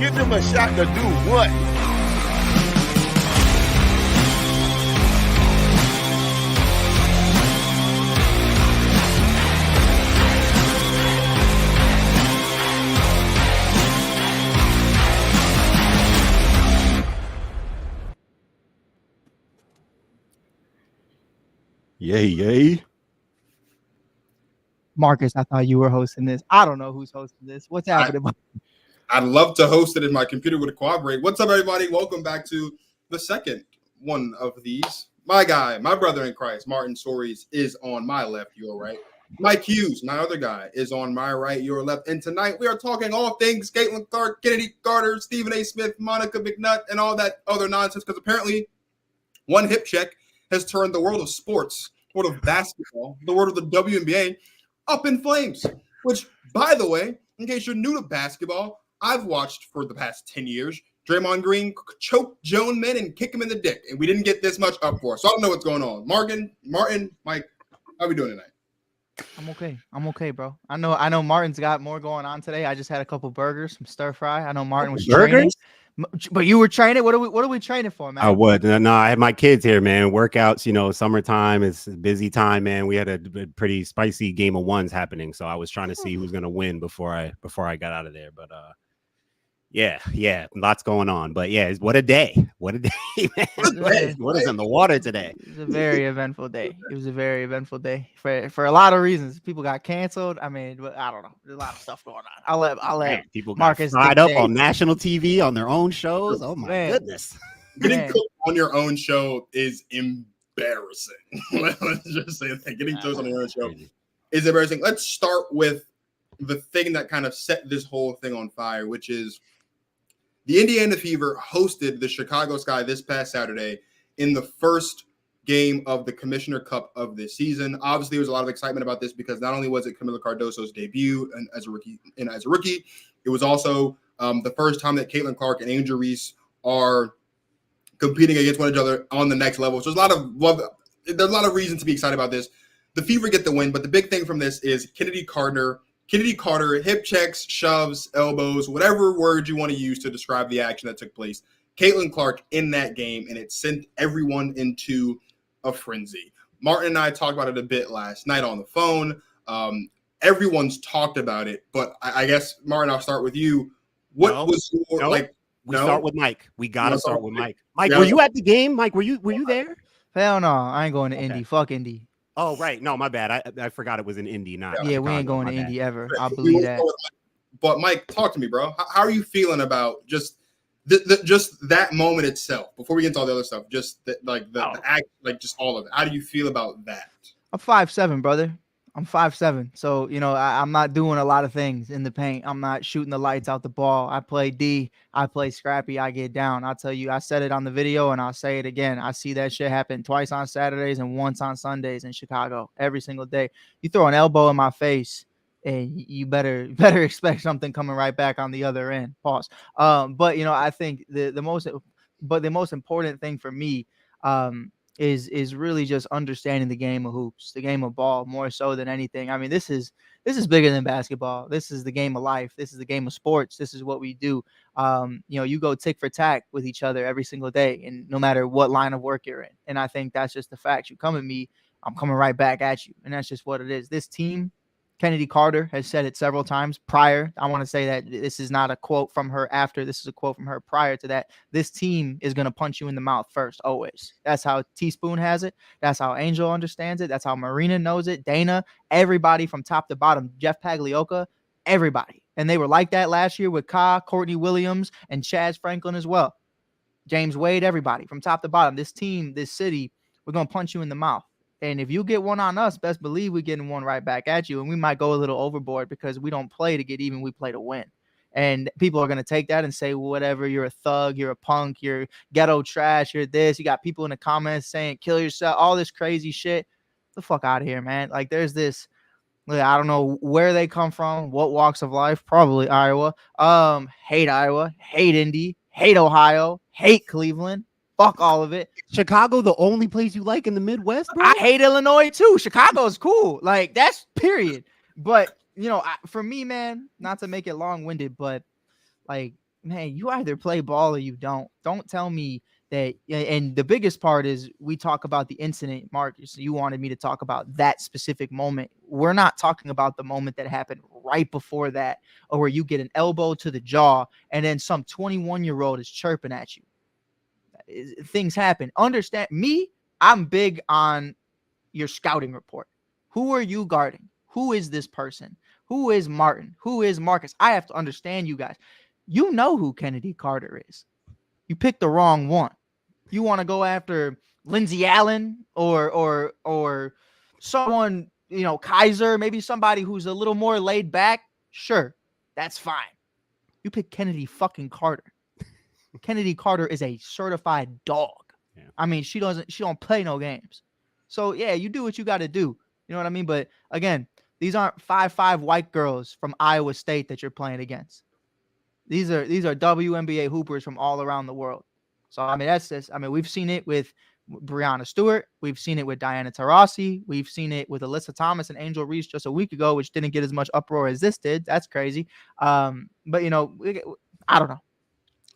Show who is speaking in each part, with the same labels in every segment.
Speaker 1: Give them a shot to do what?
Speaker 2: Yay, yay.
Speaker 3: Marcus, I thought you were hosting this. I don't know who's hosting this. What's happening?
Speaker 4: I'd love to host it if my computer would cooperate. What's up, everybody? Welcome back to the second one of these. My guy, my brother in Christ, Martin Stories, is on my left, your right. Mike Hughes, my other guy, is on my right, your left. And tonight we are talking all things Caitlin Clark, Chennedy Carter, Stephen A. Smith, Monica McNutt, and all that other nonsense, because apparently one hip check has turned the world of sports, the world of basketball, the world of the WNBA up in flames. Which, by the way, in case you're new to basketball, I've watched for the past 10 years Draymond Green choke Joan men and kick him in the dick, and we didn't get this much up for. So I don't know what's going on. Martin, Mike, how are we doing tonight?
Speaker 3: I'm okay, bro. I know Martin's got more going on today. I just had a couple burgers, some stir fry. I know Martin was training. But you were training. What are we training for, man?
Speaker 2: I would. No, I had my kids here, man. Workouts, summertime is a busy time, man. We had a pretty spicy game of ones happening, so I was trying to see who's gonna win before I got out of there. But yeah, lots going on. But yeah, what a day, man. What is in the water today?
Speaker 3: It was a very eventful day. It was a very eventful day for a lot of reasons. People got canceled. I mean, I don't know. There's a lot of stuff going on. I'll let
Speaker 2: people
Speaker 3: Marcus
Speaker 2: fried up on national TV on their own shows. Oh my goodness.
Speaker 4: Getting cooked on your own show is embarrassing. Let's just say that. Getting toast on your own show is embarrassing. Let's start with the thing that kind of set this whole thing on fire, which is the Indiana Fever hosted the Chicago Sky this past Saturday in the first game of the Commissioner Cup of this season. Obviously, there was a lot of excitement about this because not only was it Camila Cardoso's debut as a rookie, it was also the first time that Caitlin Clark and Angel Reese are competing against one another on the next level. So there's a lot of reasons to be excited about this. The Fever get the win, but the big thing from this is Chennedy Carter, hip checks, shoves, elbows, whatever word you want to use to describe the action that took place. Caitlin Clark in that game, and it sent everyone into a frenzy. Martin and I talked about it a bit last night on the phone. Everyone's talked about it, but I guess, Martin, I'll start with you. What was your
Speaker 2: We start with Mike. We gotta start with Mike. Mike, were you at the game? Mike, were you there?
Speaker 3: Hell no, I ain't going to Indy. Fuck Indy.
Speaker 2: Oh, right. No, my bad. I forgot it was in Indy, not
Speaker 3: yeah,
Speaker 2: Chicago.
Speaker 3: we ain't going to Indy ever. I believe that.
Speaker 4: But Mike, talk to me, bro. How are you feeling about just that moment itself? Before we get into all the other stuff, just the act, just all of it. How do you feel about that?
Speaker 3: I'm 5'7", brother. I'm 5'7", so I'm not doing a lot of things in the paint. I'm not shooting the lights out the ball. I play D. I play scrappy. I get down. I'll tell you, I said it on the video and I'll say it again. I see that shit happen twice on Saturdays and once on Sundays in Chicago every single day. You throw an elbow in my face, and you better expect something coming right back on the other end. Pause. But I think the most important thing for me, is really just understanding the game of hoops, the game of ball, more so than anything. I mean, this is bigger than basketball. This is the game of life. This is the game of sports. This is what we do. You go tick for tack with each other every single day, and no matter what line of work you're in. And I think that's just the fact. You come at me, I'm coming right back at you. And that's just what it is. This team, Chennedy Carter has said it several times prior. I want to say that this is not a quote from her after. This is a quote from her prior to that. This team is going to punch you in the mouth first, always. That's how Teaspoon has it. That's how Angel understands it. That's how Marina knows it. Dana, everybody from top to bottom. Jeff Pagliocca, everybody. And they were like that last year with Ka, Courtney Williams, and Chaz Franklin as well. James Wade, everybody from top to bottom. This team, this city, we're going to punch you in the mouth. And if you get one on us, best believe we're getting one right back at you. And we might go a little overboard because we don't play to get even. We play to win. And people are going to take that and say, well, whatever, you're a thug, you're a punk, you're ghetto trash, you're this. You got people in the comments saying, kill yourself, all this crazy shit. Get the fuck out of here, man. Like, there's this, I don't know where they come from, what walks of life, probably Iowa. Hate Iowa, hate Indy, hate Ohio, hate Cleveland. Fuck all of it.
Speaker 2: Chicago, the only place you like in the Midwest, bro?
Speaker 3: I hate Illinois too. Chicago's cool. Like, that's period. But, for me, man, not to make it long-winded, but like man, you either play ball or you don't. Don't tell me that. And the biggest part is we talk about the incident, Marcus. You wanted me to talk about that specific moment. We're not talking about the moment that happened right before that, or where you get an elbow to the jaw and then some 21-year-old is chirping at you. Things happen. Understand me? I'm big on your scouting report. Who are you guarding? Who is this person? Who is Martin? Who is Marcus? I have to understand you guys. You know who Chennedy Carter is. You picked the wrong one. You want to go after Lindsey Allen or someone, you know, Kaiser, maybe somebody who's a little more laid back. Sure, that's fine. You pick Chennedy fucking Carter. Chennedy Carter is a certified dog. Yeah. I mean, she don't play no games. So yeah, you do what you got to do. You know what I mean? But again, these aren't 5'5" white girls from Iowa State that you're playing against. These are WNBA hoopers from all around the world. So I mean, that's just, I mean, we've seen it with Breanna Stewart, we've seen it with Diana Taurasi, we've seen it with Alyssa Thomas and Angel Reese just a week ago, which didn't get as much uproar as this did. That's crazy. But you know, I don't know.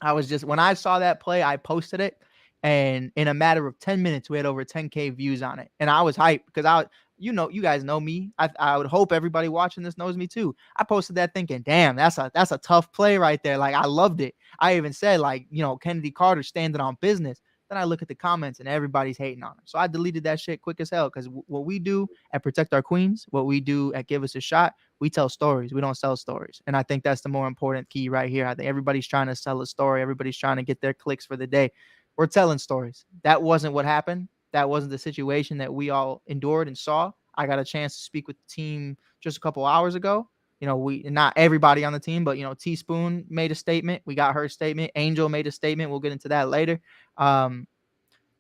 Speaker 3: I was just, when I saw that play, I posted it, and in a matter of 10 minutes, we had over 10K views on it. And I was hyped because you guys know me. I would hope everybody watching this knows me too. I posted that thinking, damn, that's a tough play right there. Like, I loved it. I even said, like, you know, Chennedy Carter standing on business. Then I look at the comments and everybody's hating on her. So I deleted that shit quick as hell, because what we do at Protect Our Queens, what we do at Give Us a Shot, we tell stories. We don't sell stories. And I think that's the more important key right here. I think everybody's trying to sell a story. Everybody's trying to get their clicks for the day. We're telling stories. That wasn't what happened. That wasn't the situation that we all endured and saw. I got a chance to speak with the team just a couple hours ago. You know, not everybody on the team, but, you know, Teaspoon made a statement. We got her statement. Angel made a statement. We'll get into that later. You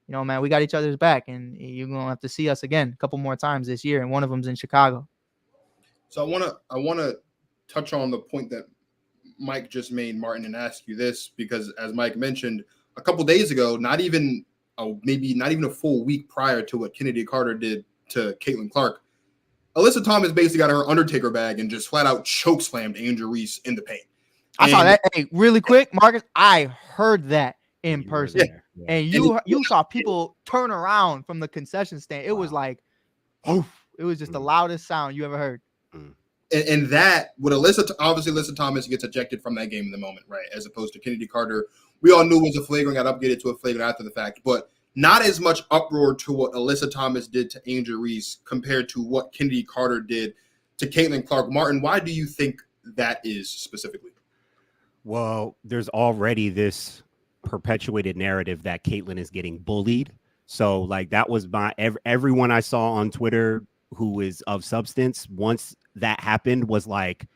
Speaker 3: know, man, we got each other's back, and you're going to have to see us again a couple more times this year. And one of them's in Chicago.
Speaker 4: So I want to touch on the point that Mike just made, Martin, and ask you this, because as Mike mentioned a couple days ago, maybe not even a full week prior to what Chennedy Carter did to Caitlin Clark, Alyssa Thomas basically got her Undertaker bag and just flat out choke slammed Angel Reese in the paint.
Speaker 3: I saw that. Hey, really quick, Marcus, I heard that in person. Yeah. And you saw people turn around from the concession stand. It was like, oof. It was just the loudest sound you ever heard.
Speaker 4: And that, with Alyssa Thomas gets ejected from that game in the moment, right? As opposed to Chennedy Carter, we all knew was a flagrant, got upgraded to a flagrant after the fact, but not as much uproar to what Alyssa Thomas did to Angel Reese compared to what Chennedy Carter did to Caitlin Clark. Martin, why do you think that is specifically?
Speaker 2: Well, there's already this perpetuated narrative that Caitlin is getting bullied. So like, that was everyone I saw on Twitter who is of substance, once that happened, was like,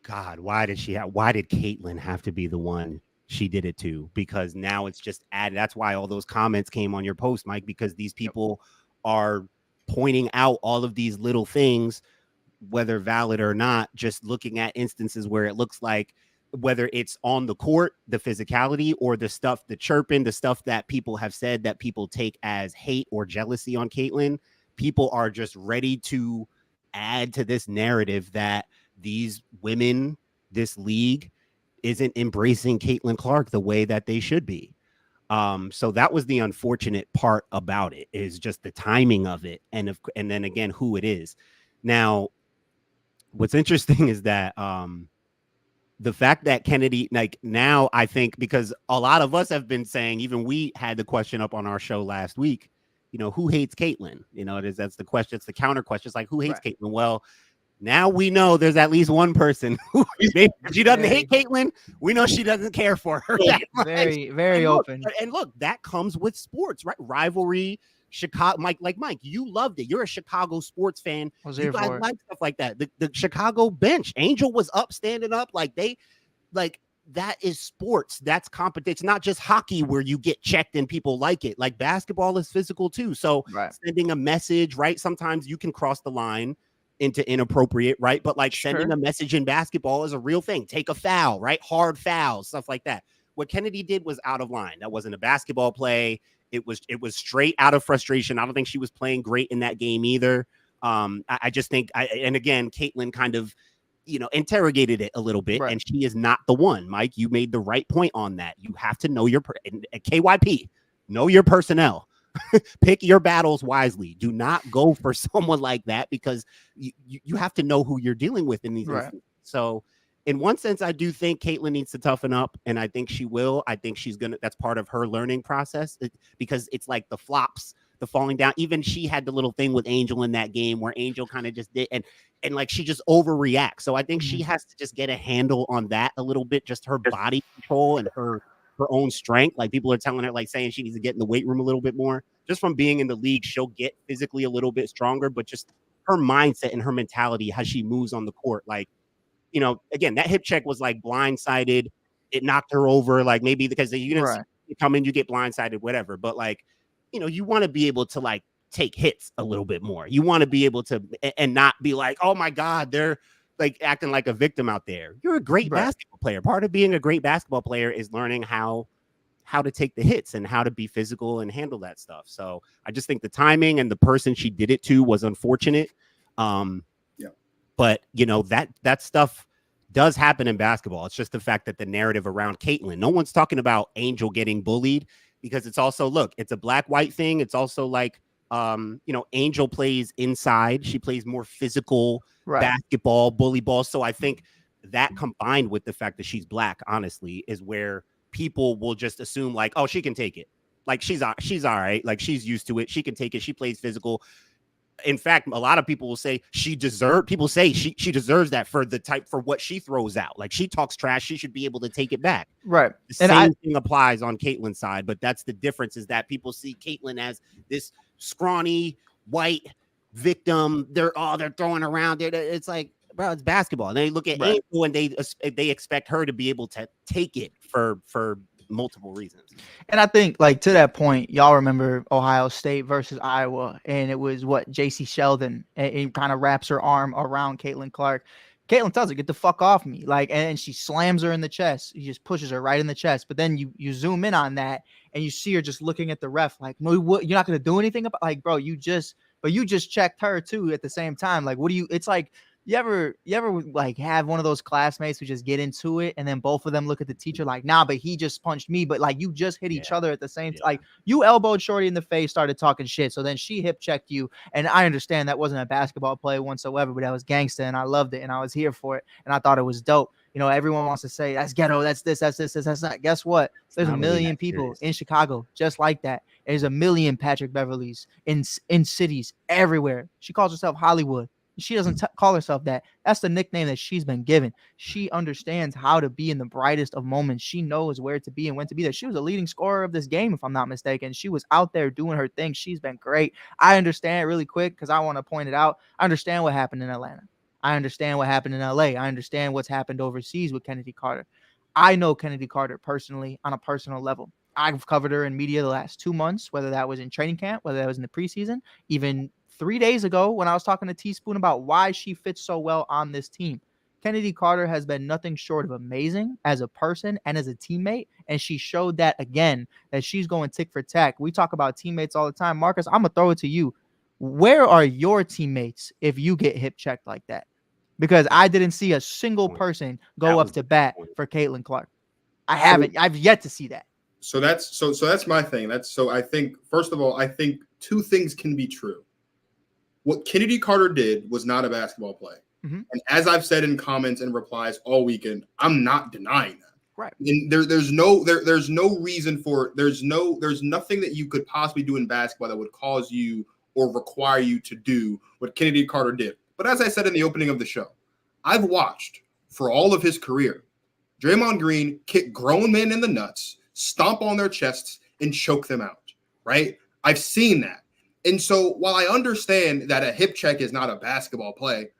Speaker 2: God, why did Caitlin have to be the one she did it to? Because now it's just added. That's why all those comments came on your post, Mike, because these people are pointing out all of these little things, whether valid or not, just looking at instances where it looks like, whether it's on the court, the physicality, or the stuff, the chirping, the stuff that people have said that people take as hate or jealousy on Caitlin, people are just ready to add to this narrative that these women, this league, isn't embracing Caitlin Clark the way that they should be. So that was the unfortunate part about it, is just the timing of it. And then again, who it is. Now, what's interesting is that, the fact that Chennedy, like, now I think, because a lot of us have been saying, even we had the question up on our show last week, you know, who hates Caitlin? You know, that's the question. It's the counter question. It's like, who hates Caitlin? Well, now we know there's at least one person who, if she doesn't hate Caitlin, we know she doesn't care for her.
Speaker 3: Very, very open.
Speaker 2: And look, that comes with sports, right? Rivalry. Chicago, Mike, you loved it. You're a Chicago sports fan. You guys like stuff like that. The Chicago bench, Angel was up, standing up, that is sports. That's competition. It's not just hockey where you get checked and people like it. Like, basketball is physical too. So sending a message, right? Sometimes you can cross the line into inappropriate, right? But like, sending a message in basketball is a real thing. Take a foul, right? Hard fouls, stuff like that. What Chennedy did was out of line. That wasn't a basketball play. It was straight out of frustration. I don't think she was playing great in that game either. I just think, and again, Caitlin kind of interrogated it a little bit,
Speaker 3: Right.
Speaker 2: and she is not the one. Mike, you made the right point on that. You have to know your KYP, know your personnel. Pick your battles wisely. Do not go for someone like that, because you have to know who you're dealing with in these instances. So in one sense, I do think Caitlin needs to toughen up, and I think she will. I think that's part of her learning process, because it's like the flops, the falling down. Even she had the little thing with Angel in that game where Angel kind of just did, and like she just overreacts. So I think she has to just get a handle on that a little bit, just her body control and her own strength. Like, people are telling her, like, saying she needs to get in the weight room a little bit more. Just from being in the league, she'll get physically a little bit stronger, but just her mindset and her mentality, how she moves on the court. Like, again, that hip check was like blindsided. It knocked her over. Like, maybe because you didn't see it come in, you get blindsided, whatever. But like, you want to be able to like take hits a little bit more. You want to be able to, and not be like, oh my God, they're like acting like a victim out there. You're a great basketball player. Part of being a great basketball player is learning how to take the hits and how to be physical and handle that stuff. So I just think the timing and the person she did it to was unfortunate. But that stuff does happen in basketball. It's just the fact that the narrative around Caitlin, no one's talking about Angel getting bullied, because it's also, look, it's a black-white thing. It's also like, Angel plays inside. She plays more physical basketball, bully ball. So I think that, combined with the fact that she's black, honestly, is where people will just assume like, oh, she can take it. Like, she's all right. Like, she's used to it. She can take it. She plays physical. In fact, a lot of people will say she deserves that for what she throws out. Like, she talks trash, she should be able to take it back. Right. The same thing applies on Caitlin's side, but that's the difference, is that people see Caitlin as this scrawny white victim. They're throwing around it. It's like, bro, it's basketball. And they look at Angel and they expect her to be able to take it for multiple reasons.
Speaker 3: And I think, like, to that point, y'all remember Ohio State versus Iowa, and it was JC Sheldon, and kind of wraps her arm around Caitlin Clark. Caitlin tells her, get the fuck off me. Like, and she slams her in the chest. He just pushes her right in the chest. But then you zoom in on that and you see her just looking at the ref like, no, what, you're not going to do anything about, like, bro, you just checked her too at the same time. Like, it's like, you ever like have one of those classmates who just get into it and then both of them look at the teacher like, nah, but he just punched me, but like, you just hit each other at the same time. Like, you elbowed Shorty in the face, started talking shit, so then she hip checked you. And I understand that wasn't a basketball play whatsoever, but that was gangster, and I loved it, and I was here for it, and I thought it was dope. Everyone wants to say that's ghetto, that's this, that's that. Guess what? There's a million people in Chicago just like that. There's a million Patrick Beverleys in cities everywhere. She calls herself Hollywood. She doesn't call herself that. That's the nickname that she's been given. She understands how to be in the brightest of moments. She knows where to be and when to be there. She was a leading scorer of this game, if I'm not mistaken. She was out there doing her thing. She's been great. I understand really quick, because I want to point it out. I understand what happened in Atlanta. I understand what happened in LA. I understand what's happened overseas with Chennedy Carter. I know Chennedy Carter personally on a personal level. I've covered her in media the last 2 months, whether that was in training camp, whether that was in the preseason, even 3 days ago when I was talking to Teaspoon about why she fits so well on this team. Chennedy Carter has been nothing short of amazing as a person and as a teammate, and she showed that again, that she's going tick for tack. We talk about teammates all the time. Marcus, I'm going to throw it to you. Where are your teammates if you get hip checked like that? Because I didn't see a single person go up to bat for Caitlin Clark. I've yet to see that.
Speaker 4: So that's my thing. I think, first of all, I think two things can be true. What Chennedy Carter did was not a basketball play. Mm-hmm. And as I've said in comments and replies all weekend, I'm not denying that. Right. And there's no reason for it. There's nothing that you could possibly do in basketball that would cause you or require you to do what Chennedy Carter did. But as I said in the opening of the show, I've watched for all of his career, Draymond Green kick grown men in the nuts, stomp on their chests, and choke them out. Right? I've seen that. And so while I understand that a hip check is not a basketball play,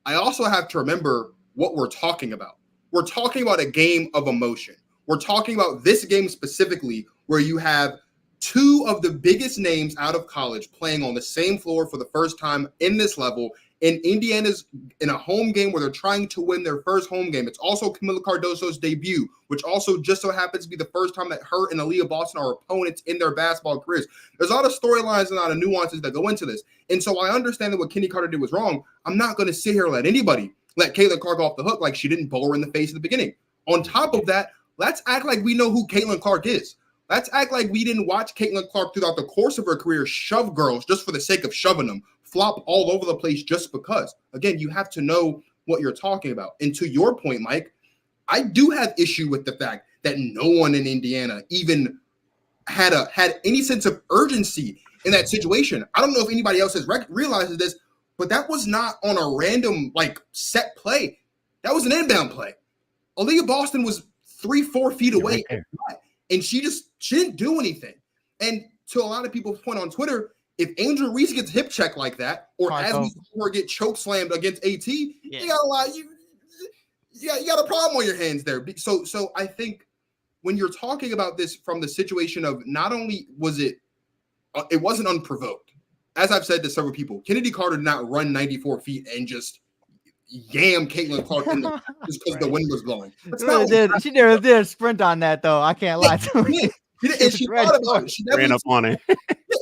Speaker 4: I also have to remember what we're talking about. We're talking about a game of emotion. We're talking about this game specifically, where you have two of the biggest names out of college playing on the same floor for the first time in this level. And Indiana's in a home game where they're trying to win their first home game. It's also Camila Cardoso's debut, which also just so happens to be the first time that her and Aaliyah Boston are opponents in their basketball careers. There's a lot of storylines and a lot of nuances that go into this. And so I understand that what Chennedy Carter did was wrong. I'm not going to sit here and let anybody let Caitlin Clark off the hook like she didn't bowl her in the face at the beginning. On top of that, let's act like we know who Caitlin Clark is. Let's act like we didn't watch Caitlin Clark throughout the course of her career shove girls just for the sake of shoving them, flop all over the place just because. Again, you have to know what you're talking about. And to your point, Mike, I do have issue with the fact that no one in Indiana even had any sense of urgency in that situation. I don't know if anybody else has realizes this, but that was not on a random set play. That was an inbound play. Aaliyah Boston was 3-4 feet away, and she didn't do anything. And to a lot of people's point on Twitter, if Angel Reese gets hip checked like that, or as we saw her get choke slammed against AT, you got a lot. You got a problem on your hands there. So I think when you're talking about this from the situation of not only was it wasn't unprovoked. As I've said to several people, Chennedy Carter did not run 94 feet and just yam Caitlin Clark just because the wind was blowing.
Speaker 3: She did a sprint on that, though. I can't lie to you.
Speaker 4: She thought about it. She
Speaker 2: ran up on it.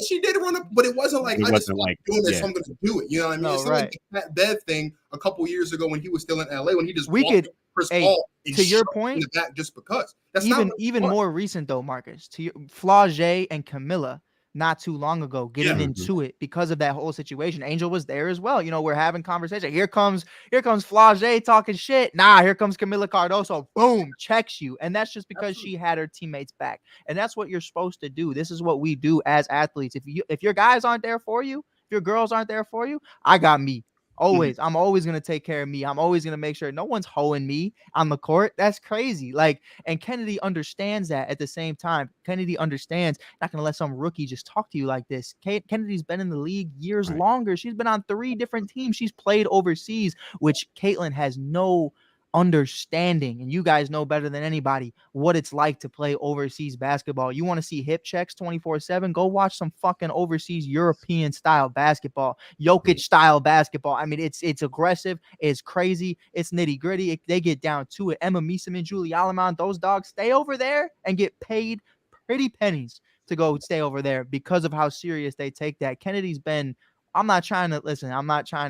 Speaker 4: She did run up, but it wasn't like I just doing this, so I'm going to do it. You know what I mean? It's like that Bev thing a couple years ago when he was still in LA when he just walked Chris Paul
Speaker 3: to your point
Speaker 4: in the back just because. That's
Speaker 3: even more recent though, Marcus. To Flau'jae and Camilla. Not too long ago, getting into it because of that whole situation. Angel was there as well. You know, we're having conversation. Here comes Flau'jae talking shit. Nah, here comes Camila Cardoso. Boom, checks you. And that's just because she had her teammates back. And that's what you're supposed to do. This is what we do as athletes. If your guys aren't there for you, if your girls aren't there for you, I got me. Always. I'm always going to take care of me. I'm always going to make sure no one's hoeing me on the court. That's crazy. And Chennedy understands that at the same time. Chennedy understands not going to let some rookie just talk to you like this. Kennedy's been in the league years longer. She's been on 3 different teams. She's played overseas, which Caitlin has no understanding, and you guys know better than anybody what it's like to play overseas basketball. You want to see hip checks 24/7? Go watch some fucking overseas European style basketball, Jokic style basketball. I mean, it's aggressive, it's crazy, it's nitty gritty. They get down to it. Emma Meeseman, Julie Alamont, those dogs stay over there and get paid pretty pennies to go stay over there because of how serious they take that. Kennedy's been. I'm not trying to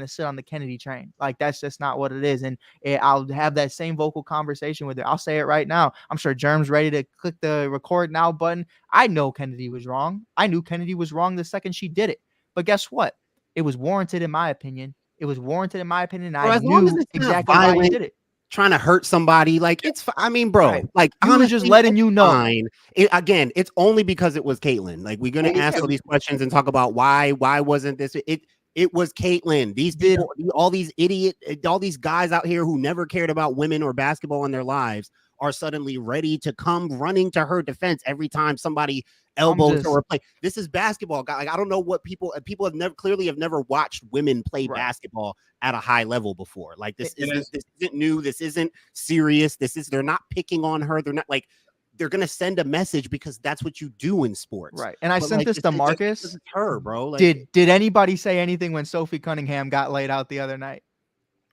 Speaker 3: sit on the Chennedy train. That's just not what it is. And I'll have that same vocal conversation with her. I'll say it right now. I'm sure Germ's ready to click the record now button. I know Chennedy was wrong. I knew Chennedy was wrong the second she did it. But guess what? It was warranted in my opinion. I knew exactly why he did it.
Speaker 2: Trying to hurt somebody, it's. I mean, bro,
Speaker 3: honestly, just letting you know.
Speaker 2: Fine. Again, it's only because it was Caitlin. We're gonna ask all these questions and talk about why wasn't this? It was Caitlin. These people, all these guys out here who never cared about women or basketball in their lives are suddenly ready to come running to her defense every time somebody elbows her play. This is basketball. I don't know what people have never watched women play basketball at a high level before. This isn't new. This isn't serious. They're not picking on her. They're not they're gonna send a message because that's what you do in sports.
Speaker 3: Right. And I sent this to Marcus.
Speaker 2: This is her, bro.
Speaker 3: Did anybody say anything when Sophie Cunningham got laid out the other night?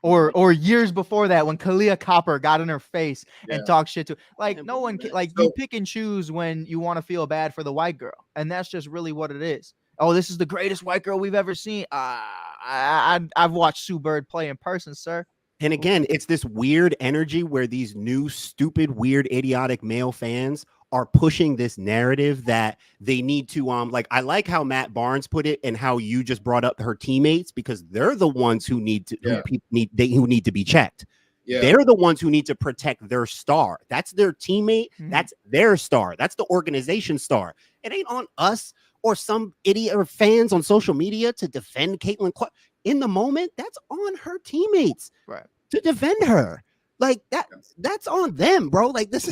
Speaker 3: Or years before that when Kalia Copper got in her face and talked shit to no one you pick and choose when you want to feel bad for the white girl, and that's just really what it is. Oh, this is the greatest white girl we've ever seen. I've watched Sue Bird play in person, sir.
Speaker 2: And again, it's this weird energy where these new stupid, weird, idiotic male fans are pushing this narrative that they need to I like how Matt Barnes put it and how you just brought up her teammates, because they're the ones who need to who need to be checked. Yeah. They're the ones who need to protect their star. That's their teammate. Mm-hmm. That's their star. That's the organization star. It ain't on us or some idiot or fans on social media to defend Caitlin Clark. In the moment, that's on her teammates to defend her. That's on them, bro. This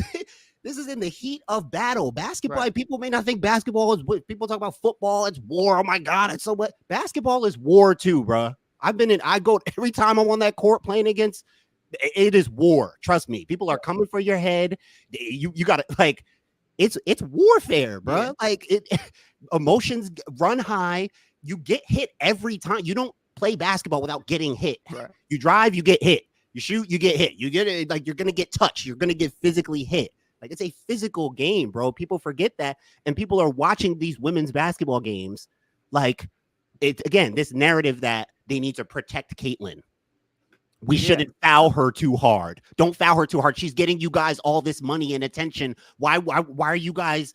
Speaker 2: is in the heat of battle. Basketball, people may not think basketball is what people talk about. Football, it's war. Oh my God, it's so what? Basketball is war too, bro. I go every time I'm on that court playing against. It is war. Trust me. People are coming for your head. You got to it's warfare, bro. Emotions run high. You get hit every time. You don't play basketball without getting hit. Right. You drive, you get hit. You shoot, you get hit. You get it. You're gonna get touched. You're gonna get physically hit. It's a physical game, bro. People forget that, and people are watching these women's basketball games this narrative that they need to protect Caitlin. We shouldn't foul her too hard. Don't foul her too hard. She's getting you guys all this money and attention. Why are you guys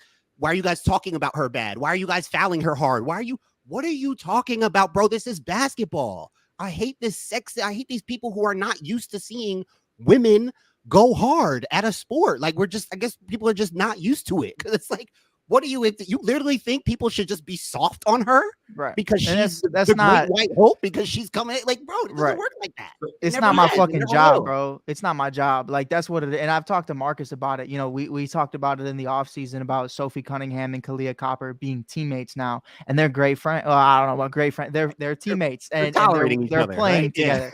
Speaker 2: talking about her bad? Why are you guys fouling her hard? What are you talking about, bro? This is basketball. I hate these people who are not used to seeing women go hard at a sport. Like, I guess people are just not used to it. Cause it's like, what do you literally think people should just be soft on her?
Speaker 3: Right.
Speaker 2: Because she's
Speaker 3: that's
Speaker 2: the
Speaker 3: not
Speaker 2: great white hope, because she's coming like, bro, it doesn't work like that.
Speaker 3: It's not my fucking job, bro. It's not my job. Like, that's what it is. And I've talked to Marcus about it. You know, we talked about it in the offseason about Sophie Cunningham and Kalia Copper being teammates now. And they're great friends. Well, I don't know about great friends. They're teammates and they're playing
Speaker 2: right?
Speaker 3: together.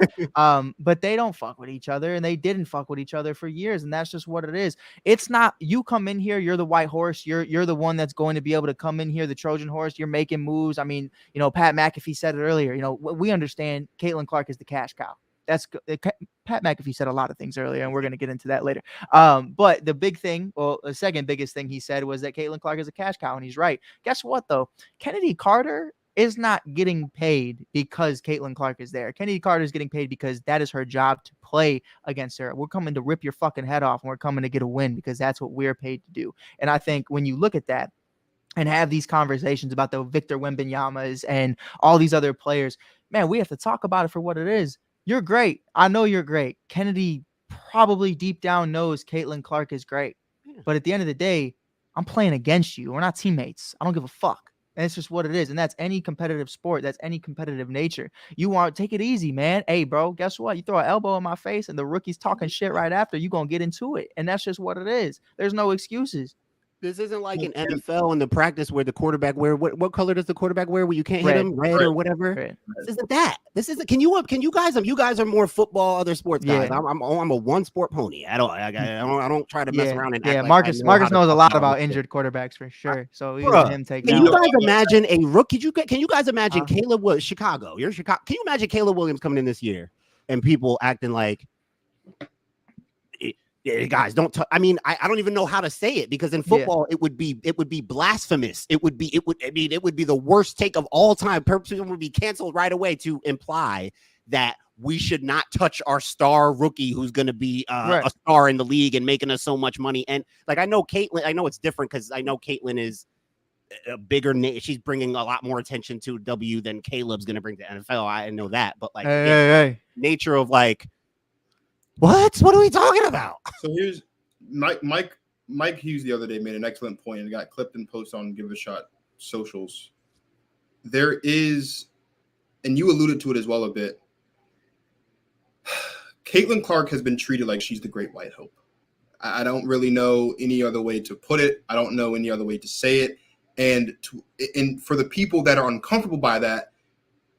Speaker 3: But they don't fuck with each other, and they didn't fuck with each other for years. And that's just what it is. It's not, you come in here, you're the white horse, you're the one that's going to be able to come in here, the Trojan horse, you're making moves. I mean, you know, Pat McAfee said it earlier. You know, we understand Caitlin Clark is the cash cow. Pat McAfee said a lot of things earlier, and we're going to get into that later. But the big thing, well, the second biggest thing he said was that Caitlin Clark is a cash cow, and he's right. Guess what, though? Chennedy Carter is not getting paid because Caitlin Clark is there. Chennedy Carter is getting paid because that is her job to play against her. We're coming to rip your fucking head off, and we're coming to get a win because that's what we're paid to do. And I think when you look at that and have these conversations about the Victor Wembanyama's and all these other players, man, we have to talk about it for what it is. You're great. I know you're great. Chennedy probably deep down knows Caitlin Clark is great. But at the end of the day, I'm playing against you. We're not teammates. I don't give a fuck. And it's just what it is. And that's any competitive sport. That's any competitive nature. You want to take it easy, man. Hey, bro, guess what? You throw an elbow in my face and the rookie's talking shit right after, you're going to get into it. And that's just what it is. There's no excuses.
Speaker 2: This isn't like an NFL in the practice where the quarterback wear what color does the quarterback wear where you can't hit him, red or whatever. This isn't that. This isn't. Can you guys? You guys are more football, other sports guys. I'm a one sport pony. I don't try to mess around and act
Speaker 3: Marcus knows a lot about injured quarterbacks for sure. So even him take.
Speaker 2: Can you guys imagine a rookie? Can you guys imagine Caleb Williams? Chicago. You're Chicago. Can you imagine Caleb Williams coming in this year and people acting like? Guys, don't. I mean, I don't even know how to say it, because in football it would be blasphemous. It would be the worst take of all time. Purposely would be canceled right away to imply that we should not touch our star rookie who's going to be a star in the league and making us so much money. And like, I know Caitlin. I know it's different because I know Caitlin is a bigger name. She's bringing a lot more attention to W than Caleb's going to bring to NFL. I know that, but like nature of like. What are we talking about?
Speaker 4: So here's Mike Hughes the other day made an excellent point and got clipped and posted on Give It a Shot socials. There is, and you alluded to it as well a bit, Caitlin Clark has been treated like she's the great white hope. I don't really know any other way to put it. I don't know any other way to say it. And for the people that are uncomfortable by that,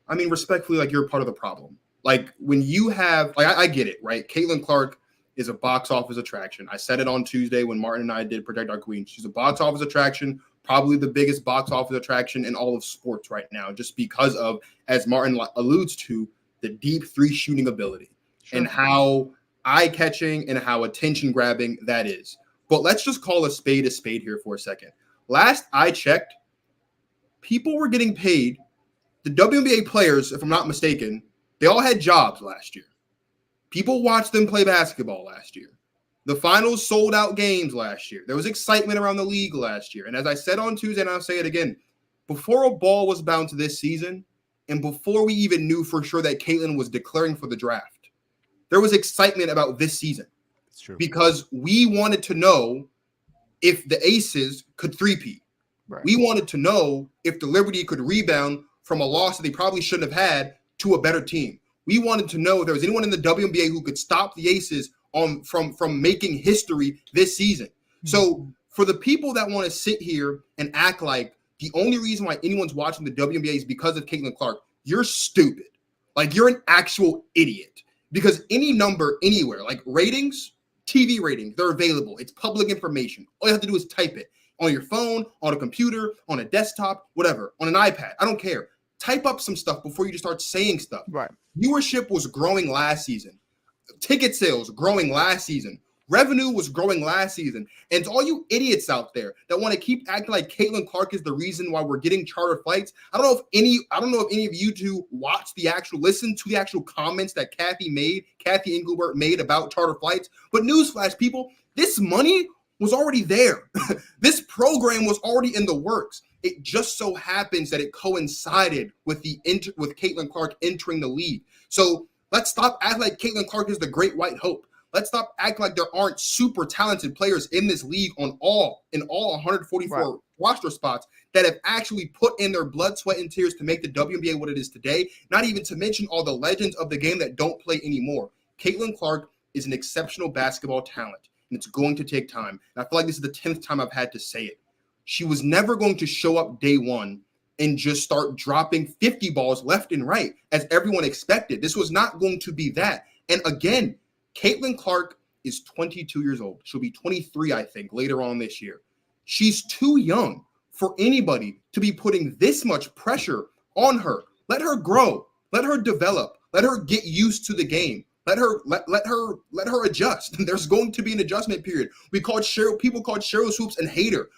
Speaker 4: I mean, respectfully, like, you're a part of the problem. Like, when you have, like, I get it, right? Caitlin Clark is a box office attraction. I said it on Tuesday when Martin and I did Protect Our Queen. She's a box office attraction, probably the biggest box office attraction in all of sports right now, just because of, as Martin alludes to, the deep three shooting ability and how eye-catching and how attention-grabbing that is. But let's just call a spade here for a second. Last I checked, people were getting paid. The WNBA players, if I'm not mistaken, they all had jobs last year. People watched them play basketball last year. The finals sold out games last year. There was excitement around the league last year. And as I said on Tuesday, and I'll say it again, before a ball was bounced this season, and before we even knew for sure that Caitlin was declaring for the draft, there was excitement about this season.
Speaker 2: It's true.
Speaker 4: Because we wanted to know if the Aces could three-peat. Right. We wanted to know if the Liberty could rebound from a loss that they probably shouldn't have had to a better team. We wanted to know if there was anyone in the WNBA who could stop the Aces from making history this season. Mm-hmm. So for the people that want to sit here and act like the only reason why anyone's watching the WNBA is because of Caitlin Clark, you're stupid. Like, you're an actual idiot. Because any number anywhere, like ratings, TV ratings, they're available. It's public information. All you have to do is type it on your phone, on a computer, on a desktop, whatever, on an iPad. I don't care. Type up some stuff before you just start saying stuff.
Speaker 3: Right.
Speaker 4: Viewership was growing last season. Ticket sales growing last season. Revenue was growing last season. And to all you idiots out there that want to keep acting like Caitlin Clark is the reason why we're getting charter flights, I don't know if any of you two listen to the actual comments that Kathy Engelbert made about charter flights. But newsflash, people, this money was already there. This program was already in the works. It just so happens that it coincided with with Caitlin Clark entering the league. So let's stop acting like Caitlin Clark is the great white hope. Let's stop acting like there aren't super talented players in this league in all 144 roster spots that have actually put in their blood, sweat, and tears to make the WNBA what it is today. Not even to mention all the legends of the game that don't play anymore. Caitlin Clark is an exceptional basketball talent, and it's going to take time. And I feel like this is the 10th time I've had to say it. She was never going to show up day one and just start dropping 50 balls left and right as everyone expected. This was not going to be that. And again, Caitlin Clark is 22 years old. She'll be 23, I think, later on this year. She's too young for anybody to be putting this much pressure on her. Let her grow. Let her develop. Let her get used to the game. Let her adjust. There's going to be an adjustment period. People called Cheryl Swoops a hater,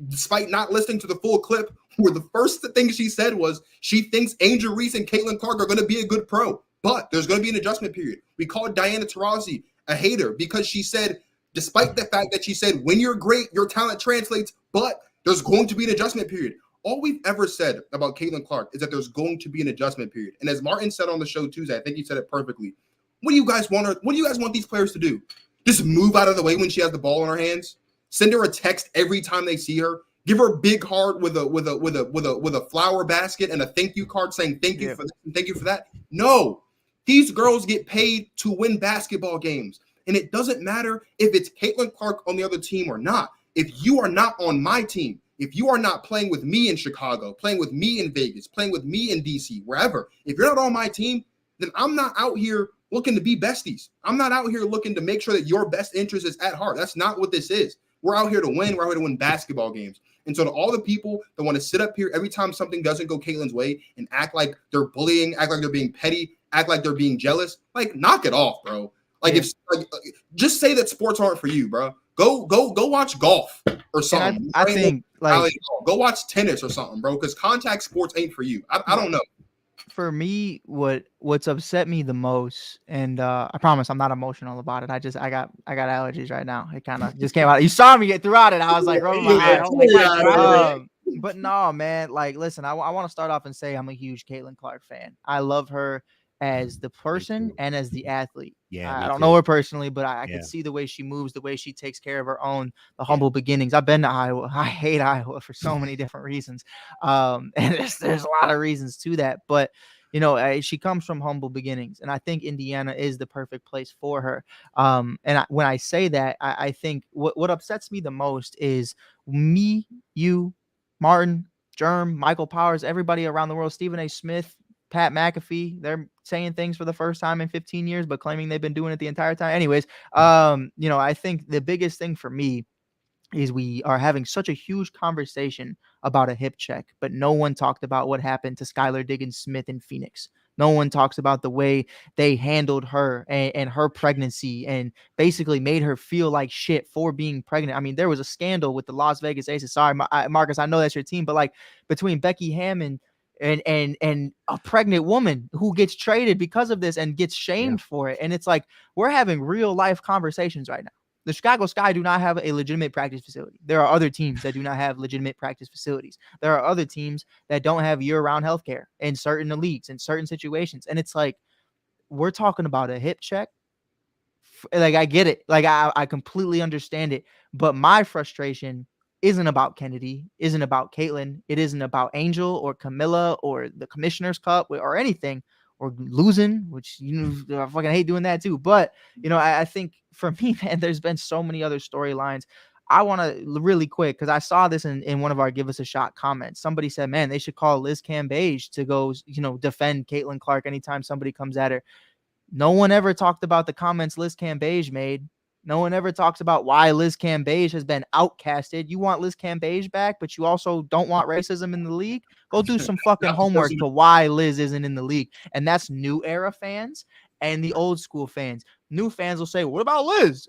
Speaker 4: despite not listening to the full clip, where the first thing she said was she thinks Angel Reese and Caitlin Clark are going to be a good pro. But there's going to be an adjustment period. We called Diana Taurasi a hater because she said, despite the fact that she said, when you're great, your talent translates, but there's going to be an adjustment period. All we've ever said about Caitlin Clark is that there's going to be an adjustment period. And as Martin said on the show Tuesday, I think he said it perfectly. What do you guys want these players to do? Just move out of the way when she has the ball in her hands? Send her a text every time they see her? Give her a big heart with a flower basket and a thank you card saying thank you for this and thank you for that? No. These girls get paid to win basketball games. And it doesn't matter if it's Caitlin Clark on the other team or not. If you are not on my team, if you are not playing with me in Chicago, playing with me in Vegas, playing with me in DC, wherever, if you're not on my team, then I'm not out here looking to be besties. I'm not out here looking to make sure that your best interest is at heart. That's not what this is. We're out here to win. We're out here to win basketball games. And so to all the people that want to sit up here every time something doesn't go Caitlin's way and act like they're bullying, act like they're being petty, act like they're being jealous, like knock it off, bro. Just say that sports aren't for you, bro. Go watch golf or something.
Speaker 3: I think
Speaker 4: go watch tennis or something, bro, because contact sports ain't for you. I don't know.
Speaker 3: For me, what's upset me the most, and I promise I'm not emotional about it. I got allergies right now. It kind of just came out. You saw me get throughout it. I was like, rubbing my eye. But no, man. Like, listen, I want to start off and say I'm a huge Caitlin Clark fan. I love her as the person and as the athlete.
Speaker 2: Yeah,
Speaker 3: I don't know her personally, but I can see the way she moves, the way she takes care of her own, the humble beginnings. I've been to Iowa. I hate Iowa for so many different reasons. And there's a lot of reasons to that, but you know, she comes from humble beginnings, and I think Indiana is the perfect place for her. When I say that, I think what upsets me the most is me, you, Martin, Germ, Michael Powers, everybody around the world, Stephen A. Smith, Pat McAfee, they're saying things for the first time in 15 years, but claiming they've been doing it the entire time. Anyways, you know, I think the biggest thing for me is we are having such a huge conversation about a hip check, but no one talked about what happened to Skylar Diggins-Smith in Phoenix. No one talks about the way they handled her and her pregnancy and basically made her feel like shit for being pregnant. I mean, there was a scandal with the Las Vegas Aces. Sorry, Marcus, I know that's your team, but like between Becky Hammon and a pregnant woman who gets traded because of this and gets shamed for it. And it's like, we're having real life conversations right now. The Chicago Sky do not have a legitimate practice facility. There are other teams that do not have legitimate practice facilities. There are other teams that don't have year-round healthcare in certain leagues, in certain situations. And it's like, we're talking about a hip check. Like, I get it. Like, I completely understand it. But my frustration isn't about Chennedy, isn't about Caitlin. It isn't about Angel or Camilla or the Commissioner's Cup or anything, or losing, which, you know, I fucking hate doing that too. But, you know, I think for me, man, there's been so many other storylines. I want to really quick, because I saw this in one of our Give Us a Shot comments. Somebody said, man, they should call Liz Cambage to go, you know, defend Caitlin Clark anytime somebody comes at her. No one ever talked about the comments Liz Cambage made. No one ever talks about why Liz Cambage has been outcasted. You want Liz Cambage back, but you also don't want racism in the league? Go do some fucking homework to why Liz isn't in the league. And that's new era fans and the old school fans. New fans will say, what about Liz?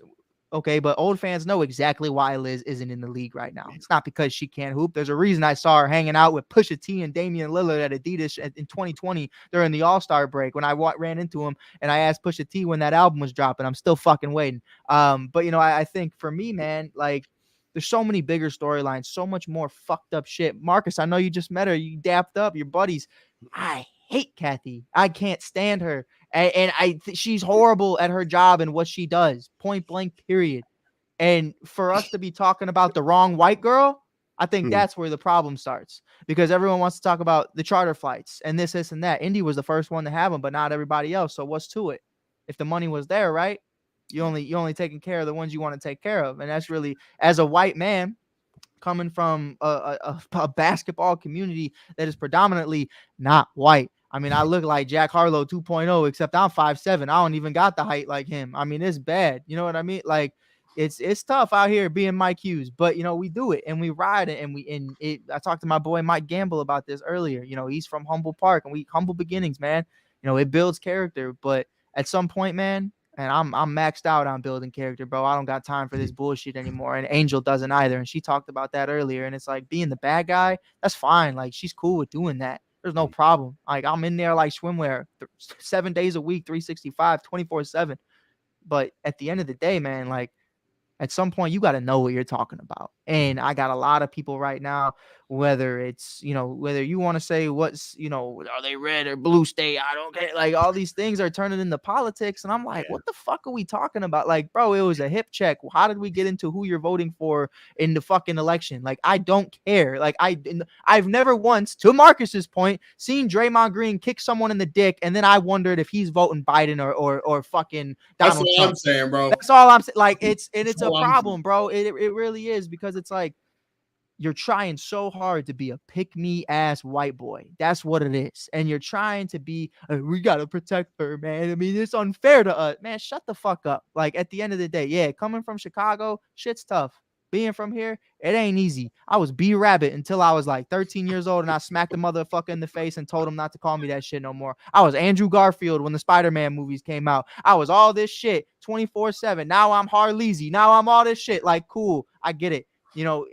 Speaker 3: Okay, but old fans know exactly why Liz isn't in the league right now. It's not because she can't hoop. There's a reason I saw her hanging out with Pusha T and Damian Lillard at Adidas in 2020 during the All-Star break when I ran into him and I asked Pusha T when that album was dropping. I'm still fucking waiting. But you know, I think for me, man, like there's so many bigger storylines, so much more fucked up shit. Marcus, I know you just met her. You dapped up, your buddies. I hate Kathy. I can't stand her. And she's horrible at her job and what she does, point blank, period. And for us to be talking about the wrong white girl, I think that's where the problem starts, because everyone wants to talk about the charter flights and this, and that. Indy was the first one to have them, but not everybody else. So what's to it? If the money was there, right? You only taking care of the ones you want to take care of. And that's really, as a white man, coming from a basketball community that is predominantly not white. I mean, I look like Jack Harlow 2.0, except I'm 5'7". I don't even got the height like him. I mean, it's bad. You know what I mean? Like, it's tough out here being Mike Hughes, but you know, we do it and we ride it I talked to my boy Mike Gamble about this earlier. You know, he's from Humble Park and we humble beginnings, man. You know, it builds character, but at some point, man, and I'm maxed out on building character, bro. I don't got time for this bullshit anymore. And Angel doesn't either. And she talked about that earlier. And it's like, being the bad guy, that's fine. Like, she's cool with doing that. There's no problem. Like, I'm in there like swimwear 7 days a week, 365, 24/7. But at the end of the day, man, like, at some point you got to know what you're talking about. And I got a lot of people right now, whether it's, you know, whether you want to say what's, you know, are they red or blue state? I don't care. Like, all these things are turning into politics. And I'm like, what the fuck are we talking about? Like, bro, it was a hip check. How did we get into who you're voting for in the fucking election? Like, I don't care. Like, I've never once, to Marcus's point, seen Draymond Green kick someone in the dick. And then I wondered if he's voting Biden or fucking Donald
Speaker 4: Trump. That's what I'm saying, bro.
Speaker 3: That's all I'm saying. Like, it's a problem, bro. It really is, because it's like you're trying so hard to be a pick-me ass white boy. That's what it is. And you're trying to be, we got to protect her, man. I mean, it's unfair to us. Man, shut the fuck up. Like, at the end of the day, yeah, coming from Chicago, shit's tough. Being from here, it ain't easy. I was B Rabbit until I was like 13 years old and I smacked the motherfucker in the face and told him not to call me that shit no more. I was Andrew Garfield when the Spider-Man movies came out. I was all this shit 24/7. Now I'm Harleezy. Now I'm all this shit. Like, cool. I get it. You know,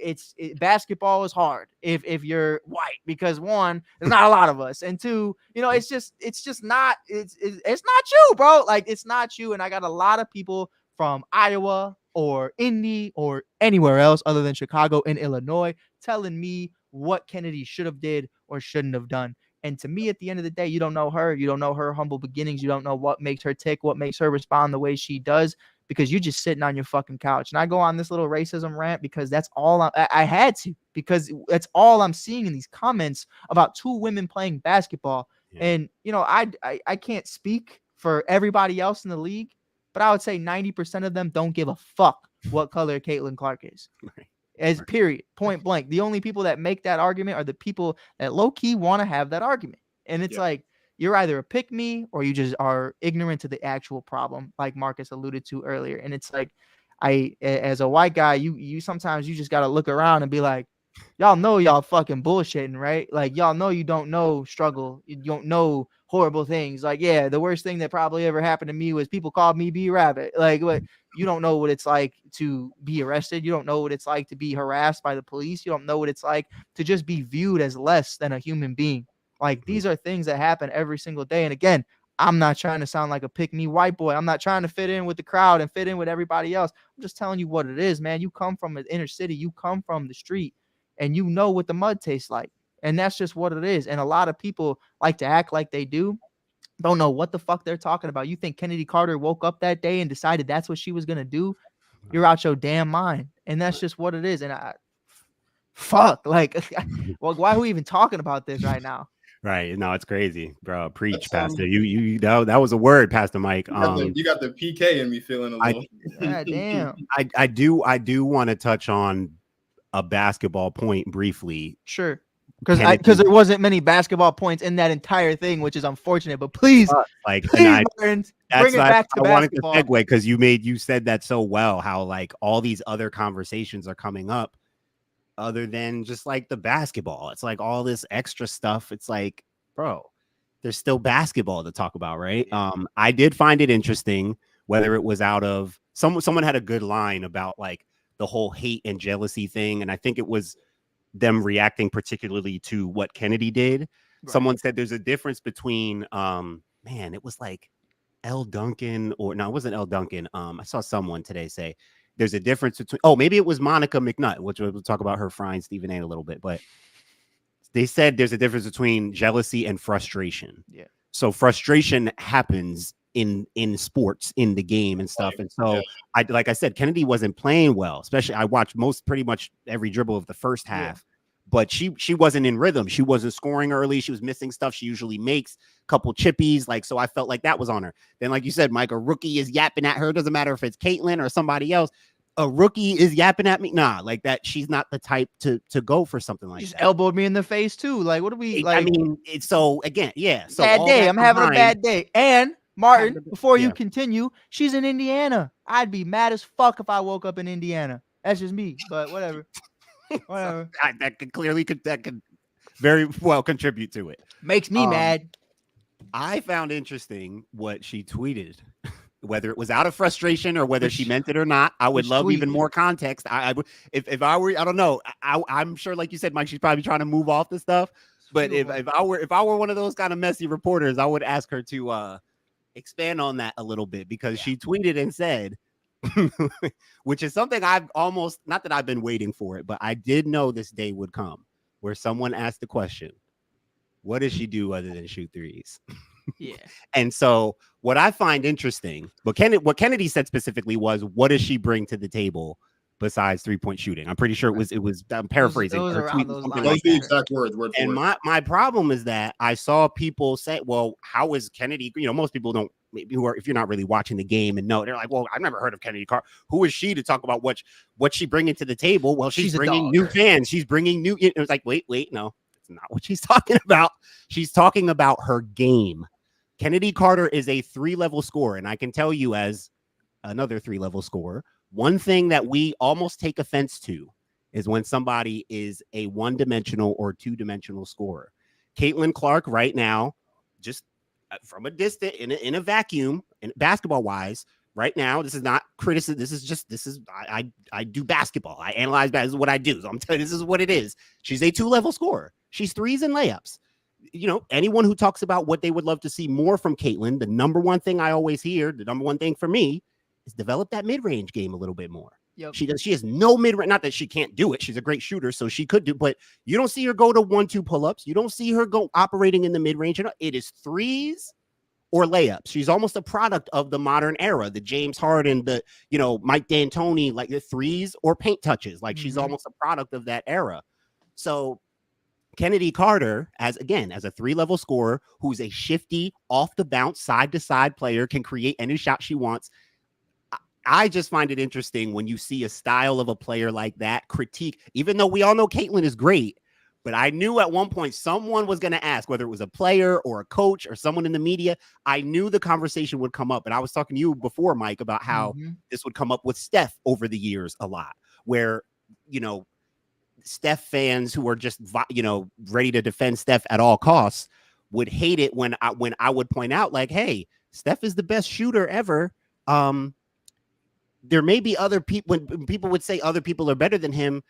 Speaker 3: basketball is hard if you're white, because one, there's not a lot of us, and two, you know, it's just not it's not you, bro. Like, it's not you. And I got a lot of people from Iowa or Indy or anywhere else other than Chicago and Illinois telling me what Chennedy should have did or shouldn't have done. And to me, at the end of the day, you don't know her. You don't know her humble beginnings. You don't know what makes her tick, what makes her respond the way she does, because you're just sitting on your fucking couch. And I go on this little racism rant because that's all I had to, because that's all I'm seeing in these comments about two women playing basketball. Yeah. And, you know, I can't speak for everybody else in the league, but I would say 90% of them don't give a fuck what color Caitlin Clark is. Right. As period, point blank. The only people that make that argument are the people that low-key want to have that argument. And it's like, you're either a pick me or you just are ignorant to the actual problem, like Marcus alluded to earlier. And it's like, as a white guy, you sometimes you just got to look around and be like, y'all know y'all fucking bullshitting, right? Like, y'all know you don't know struggle. You don't know horrible things. Like, yeah, the worst thing that probably ever happened to me was people called me B Rabbit. Like, what? You don't know what it's like to be arrested. You don't know what it's like to be harassed by the police. You don't know what it's like to just be viewed as less than a human being. Like, these are things that happen every single day. And again, I'm not trying to sound like a pick-me white boy. I'm not trying to fit in with the crowd and fit in with everybody else. I'm just telling you what it is, man. You come from an inner city. You come from the street, and you know what the mud tastes like. And that's just what it is. And a lot of people like to act like they don't know what the fuck they're talking about. You think Kennedy Carter woke up that day and decided that's what she was going to do? You're out your damn mind. And that's just what it is. And fuck, like, well, why are we even talking about this right now?
Speaker 2: Right. No, it's crazy, bro. Preach, Pastor. You that was a word, Pastor Mike.
Speaker 4: You got the PK in me feeling a little.
Speaker 3: Damn.
Speaker 2: I do want to touch on a basketball point briefly.
Speaker 3: Sure. Because there wasn't many basketball points in that entire thing, which is unfortunate. But please,
Speaker 2: Martin,
Speaker 3: bring it back to basketball. I wanted to
Speaker 2: segue because you said that so well. How like all these other conversations are coming up, other than just like the basketball. It's like all this extra stuff. It's like, bro, there's still basketball to talk about, right? I did find it interesting, whether it was out of someone had a good line about like the whole hate and jealousy thing, and I think it was them reacting particularly to what Chennedy did. Right. Someone said there's a difference between man, it was like L. Duncan, or no, it wasn't L. Duncan. I saw someone today say there's a difference between, maybe it was Monica McNutt, which we'll talk about her frying Stephen A. a little bit, but they said there's a difference between jealousy and frustration. Yeah. So frustration happens in sports, in the game and stuff. And so like I said, Chennedy wasn't playing well, especially I watched pretty much every dribble of the first half, but she wasn't in rhythm. She wasn't scoring early. She was missing stuff she usually makes, a couple chippies. Like, so I felt like that was on her. Then, like you said, Mike, a rookie is yapping at her. Doesn't matter if it's Caitlin or somebody else. A rookie is yapping at me. Nah, like that. She's not the type to go for something like that.
Speaker 3: Just elbowed me in the face too. Like, what do we like?
Speaker 2: I mean, it's so again, So
Speaker 3: bad day. I'm having a bad day. And Martin, before you continue, she's in Indiana. I'd be mad as fuck if I woke up in Indiana. That's just me, but whatever. Whatever.
Speaker 2: So that could very well contribute to it.
Speaker 3: Makes me mad.
Speaker 2: I found interesting what she tweeted, whether it was out of frustration or whether she meant it or not. I would love even more context. I would, if I were, I don't know. I'm sure, like you said, Mike, she's probably trying to move off the stuff. But if I were one of those kind of messy reporters, I would ask her to expand on that a little bit, because she tweeted and said, which is something I've almost, not that I've been waiting for it, but I did know this day would come where someone asked the question, what does she do other than shoot threes?
Speaker 3: Yeah. And
Speaker 2: so what I find interesting, what Chennedy said specifically was, what does she bring to the table besides 3-point shooting? I'm pretty sure it was I'm paraphrasing.
Speaker 4: Those the exact words. Word
Speaker 2: and my problem is that I saw people say, well, how is Chennedy? You know, most people don't, maybe if you're not really watching the game and know, they're like, well, I've never heard of Chennedy Carter. Who is she to talk about what she bringing to the table? Well, she's bringing new fans. She's bringing new. It was like, wait, no, it's not what she's talking about. She's talking about her game. Chennedy Carter is a 3-level scorer, and I can tell you, as another 3-level scorer, one thing that we almost take offense to is when somebody is a 1-dimensional or 2-dimensional scorer. Caitlin Clark right now, just from a distance, in a vacuum, and basketball wise, right now, this is not criticism. I do basketball. I analyze that. This is what I do. So I'm telling you, this is what it is. She's a 2-level scorer. She's threes and layups. You know, anyone who talks about what they would love to see more from Caitlin, the number one thing I always hear, the number one thing for me, is develop that mid-range game a little bit more. Yep. She has no mid-range, not that she can't do it. She's a great shooter, so she could do, but you don't see her go to 1-2 pull-ups. You don't see her go operating in the mid-range. It is threes or layups. She's almost a product of the modern era, the James Harden, the, Mike D'Antoni, like the threes or paint touches. Like she's almost a product of that era. So Chennedy Carter, as a 3-level scorer who's a shifty, off the bounce, side to side player, can create any shot she wants. I just find it interesting when you see a style of a player like that critique, even though we all know Caitlin is great, but I knew at one point someone was going to ask, whether it was a player or a coach or someone in the media, I knew the conversation would come up. And I was talking to you before, Mike, about how this would come up with Steph over the years a lot, where, Steph fans who are just, ready to defend Steph at all costs would hate it when I would point out, like, hey, Steph is the best shooter ever. There may be other people, when people would say other people are better than him,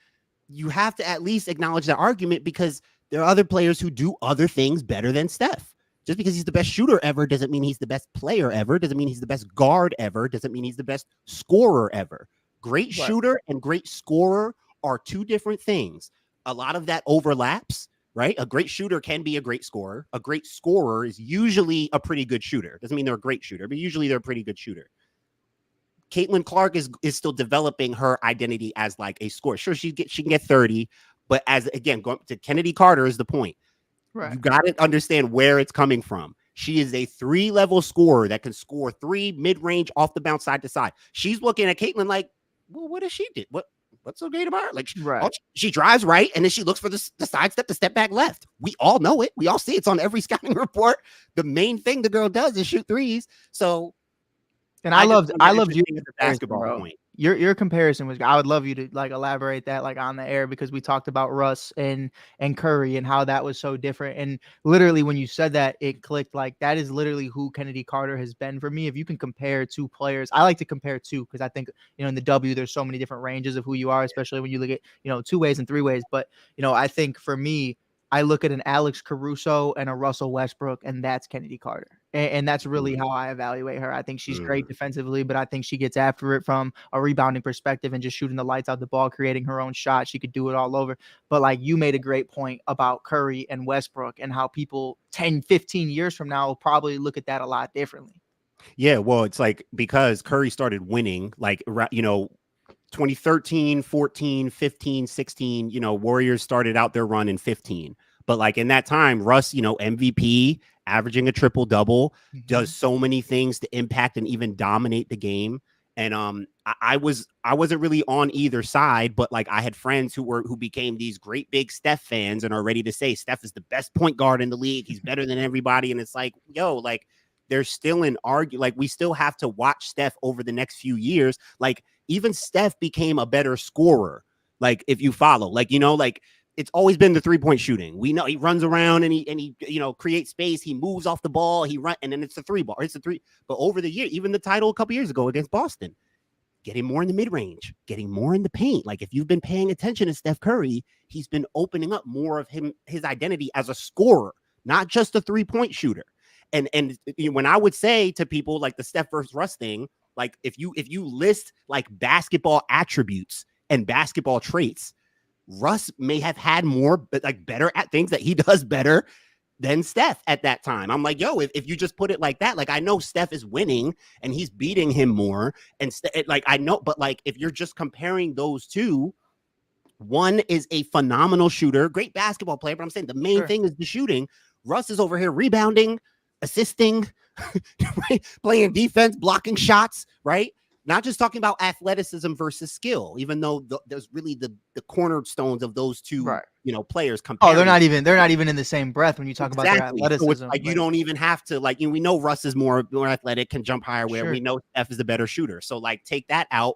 Speaker 2: you have to at least acknowledge that argument, because there are other players who do other things better than Steph. Just because he's the best shooter ever doesn't mean he's the best player ever, doesn't mean he's the best guard ever, doesn't mean he's the best scorer ever. Great shooter and great scorer are two different things. A lot of that overlaps, right? A great shooter can be a great scorer. A great scorer is usually a pretty good shooter. Doesn't mean they're a great shooter, but usually they're a pretty good shooter. Caitlin Clark is still developing her identity as like a scorer. Sure, she can get 30, but going to Chennedy Carter is the point. Right. You got to understand where it's coming from. She is a 3-level scorer that can score 3 mid-range off the bounce side to side. She's looking at Caitlin like, well, what does she do? What's so great about her? Like, she drives right, and then she looks for the sidestep, the step back left. We all know it. We all see it's on every scouting report. The main thing the girl does is shoot threes. So,
Speaker 3: and I loved you
Speaker 2: the basketball point.
Speaker 3: your comparison was, I would love you to like elaborate that like on the air, because we talked about Russ and Curry and how that was so different. And literally when you said that, it clicked. Like that is literally who Kennedy Carter has been for me. If you can compare two players, I like to compare two, because I think, in the W there's so many different ranges of who you are, especially when you look at, two ways and three ways. But I think for me, I look at an Alex Caruso and a Russell Westbrook, and that's Kennedy Carter. And that's really how I evaluate her. I think she's great defensively, but I think she gets after it from a rebounding perspective and just shooting the lights out the ball, creating her own shot. She could do it all over. But like you made a great point about Curry and Westbrook and how people 10, 15 years from now will probably look at that a lot differently.
Speaker 2: Yeah, well, it's like because Curry started winning, like, 2013, 14, 15, 16, Warriors started out their run in 15. But like in that time, Russ, MVP, averaging a triple double, does so many things to impact and even dominate the game. And I wasn't really on either side, but like I had friends who became these great big Steph fans and are ready to say Steph is the best point guard in the league. He's better than everybody. And it's like, yo, like there's still an argument. Like we still have to watch Steph over the next few years. Like even Steph became a better scorer. Like if you follow, like, like it's always been the 3-point shooting. We know he runs around and he creates space. He moves off the ball. He run, and then it's a 3-ball. It's a 3. But over the year, even the title a couple years ago against Boston, getting more in the mid range, getting more in the paint. Like if you've been paying attention to Steph Curry, he's been opening up more of his identity as a scorer, not just a 3-point shooter. And when I would say to people like the Steph versus Russ thing, like if you list like basketball attributes and basketball traits, Russ may have had more, but like better at things that he does better than Steph at that time. I'm like, yo, if you just put it like that, like I know Steph is winning and he's beating him more, and like I know, but like if you're just comparing those two, one is a phenomenal shooter, great basketball player, but I'm saying the main thing is the shooting. Russ is over here rebounding, assisting, right? Playing defense, blocking shots, right? Not just talking about athleticism versus skill, even though there's really the cornerstones of those two, players.
Speaker 3: Oh, they're not even in the same breath when you talk about their athleticism.
Speaker 2: So it's like you don't even have to like. We know Russ is more athletic, can jump higher. Where we know Steph is the better shooter. So like, take that out.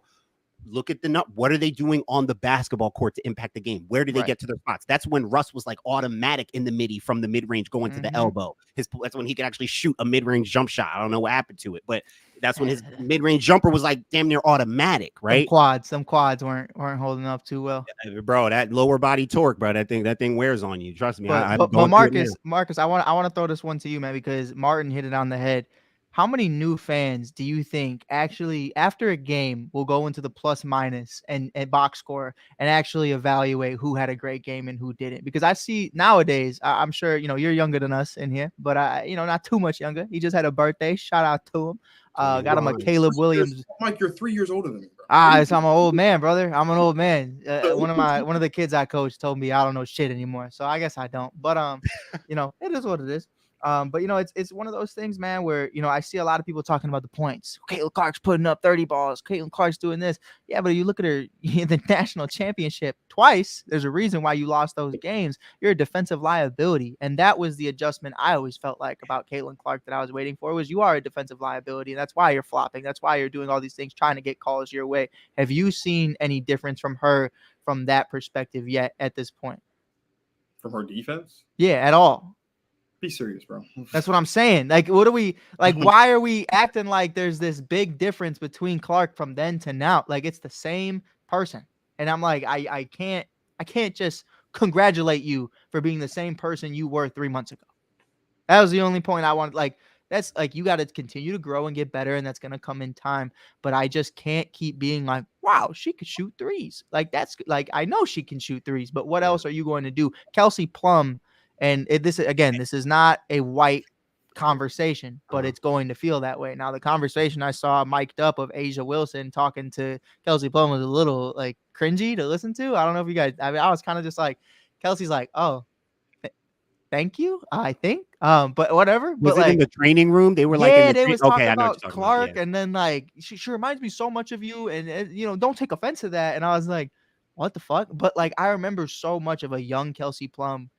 Speaker 2: Look at what are they doing on the basketball court to impact the game? Where do they get to their spots? That's when Russ was like automatic in the midi from the mid-range going to the elbow. That's when he could actually shoot a mid-range jump shot. I don't know what happened to it, but that's when his mid-range jumper was like damn near automatic, right?
Speaker 3: Some quads weren't holding up too well.
Speaker 2: Yeah, bro, that lower body torque, bro, that thing wears on you. Trust me.
Speaker 3: But Marcus, I want to throw this one to you, man, because Martin hit it on the head. How many new fans do you think actually after a game will go into the plus minus and box score and actually evaluate who had a great game and who didn't? Because I see nowadays, I'm sure, you're younger than us in here, but not too much younger. He just had a birthday. Shout out to him. Got him a Caleb Williams.
Speaker 4: Mike, you're 3 years older than me, bro.
Speaker 3: So I'm an old man, brother. I'm an old man. One of the kids I coached told me I don't know shit anymore. So I guess I don't. But it is what it is. But it's one of those things, man, where I see a lot of people talking about the points. Caitlin Clark's putting up 30 balls. Caitlin Clark's doing this. Yeah, but you look at her in the national championship twice. There's a reason why you lost those games. You're a defensive liability, and that was the adjustment I always felt like about Caitlin Clark that I was waiting for. Was you are a defensive liability, and that's why you're flopping. That's why you're doing all these things, trying to get calls your way. Have you seen any difference from her from that perspective yet at this point?
Speaker 4: From her defense?
Speaker 3: Yeah, at all.
Speaker 4: Be serious, bro.
Speaker 3: That's what I'm saying. Like, what do we like? Why are we acting like there's this big difference between Clark from then to now? Like, it's the same person. And I'm like, I can't just congratulate you for being the same person you were 3 months ago. That was the only point I wanted. Like, that's like, you got to continue to grow and get better, and that's going to come in time. But I just can't keep being like, wow, she could shoot threes. Like, that's like, I know she can shoot threes, but what else are you going to do? Kelsey Plum. And this is not a white conversation, but it's going to feel that way. Now, the conversation I saw mic'd up of Asia Wilson talking to Kelsey Plum was a little like cringy to listen to. I don't know if you guys, I was kind of just like, Kelsey's like, oh, thank you, I think. But whatever.
Speaker 2: Was
Speaker 3: but
Speaker 2: it in the training room? They were like,
Speaker 3: they was talking about Clark, and then like she reminds me so much of you, and don't take offense to that. And I was like, what the fuck? But like, I remember so much of a young Kelsey Plum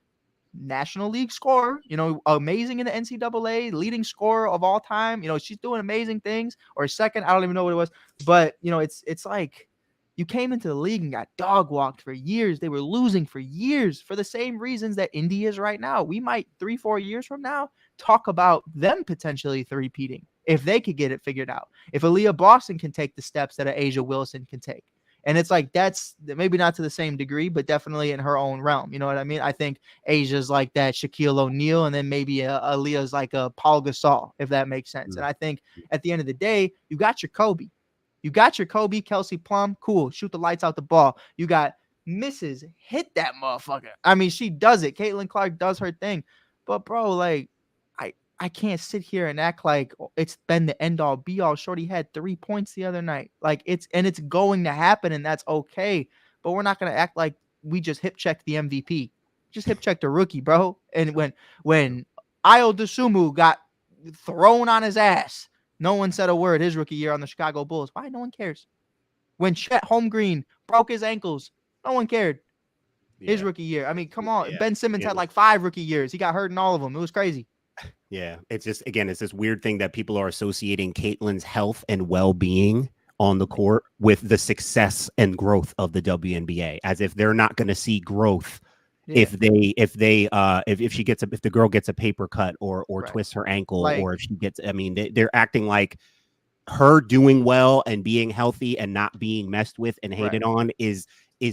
Speaker 3: National League scorer, amazing in the NCAA, leading scorer of all time. She's doing amazing things. Or second, I don't even know what it was. But, it's like you came into the league and got dog walked for years. They were losing for years for the same reasons that Indy is right now. We might 3-4 years from now talk about them potentially three-peating if they could get it figured out. If Aaliyah Boston can take the steps that a Asia Wilson can take. And it's like, that's maybe not to the same degree, but definitely in her own realm. You know what I mean? I think Asia's like that Shaquille O'Neal, and then maybe Aaliyah's like a Paul Gasol, if that makes sense. And I think at the end of the day, you got your Kobe. You got your Kobe, Kelsey Plum. Cool. Shoot the lights out the ball. You got Mrs. Hit that motherfucker. I mean, she does it. Caitlin Clark does her thing. But, bro, like, I can't sit here and act like it's been the end all be all. Shorty had 3 points the other night. Like it's going to happen, and that's okay. But we're not going to act like we just hip checked the MVP. Just hip checked a rookie, bro. And when Ayo Dosunmu got thrown on his ass, no one said a word his rookie year on the Chicago Bulls. Why? No one cares. When Chet Holmgren broke his ankles, no one cared. His rookie year. I mean, come on. Ben Simmons had like 5 rookie years. He got hurt in all of them. It was crazy.
Speaker 2: Yeah, it's just, again, it's this weird thing that people are associating Caitlin's health and well-being on the court with the success and growth of the WNBA, as if they're not going to see growth if the girl gets a paper cut or twists her ankle, or if she gets, I mean, they're acting like her doing well and being healthy and not being messed with and hated on is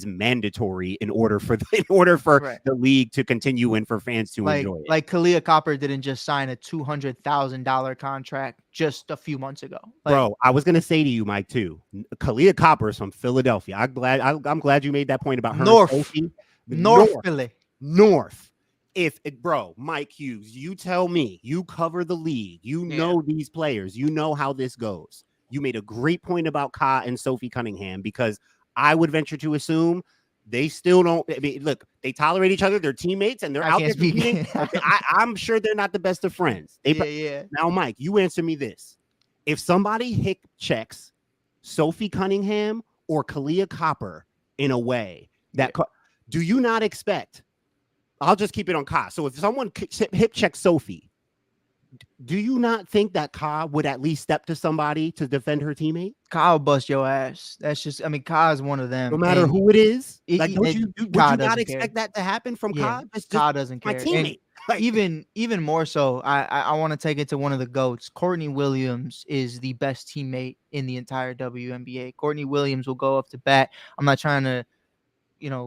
Speaker 2: mandatory in order for the league to continue and for fans to enjoy it.
Speaker 3: Like Kalia Copper didn't just sign a $200,000 contract just a few months ago.
Speaker 2: Bro, I was gonna say to you, Mike, too. Kalia Copper is from Philadelphia. I'm glad you made that point about her.
Speaker 3: North Philly.
Speaker 2: North. Bro, Mike Hughes, you tell me, you cover the league, you know these players, you know how this goes. You made a great point about Ka and Sophie Cunningham, because I would venture to assume they still don't. I mean, look, they tolerate each other. They're teammates, and they're out there competing. I'm sure they're not the best of friends. Now, Mike, you answer me this: if somebody hip checks Sophie Cunningham or Kalia Copper in a way that, do you not expect? I'll just keep it on Ka. So if someone hip checks Sophie, do you not think that Ka would at least step to somebody to defend her teammate?
Speaker 3: Ka will bust your ass. That's just, I mean, Ka is one of them.
Speaker 2: No matter who it is. Would you not expect that to happen from Ka?
Speaker 3: Ka doesn't care.
Speaker 2: My teammate.
Speaker 3: Even more so, I want to take it to one of the GOATs. Courtney Williams is the best teammate in the entire WNBA. Courtney Williams will go up to bat. I'm not trying to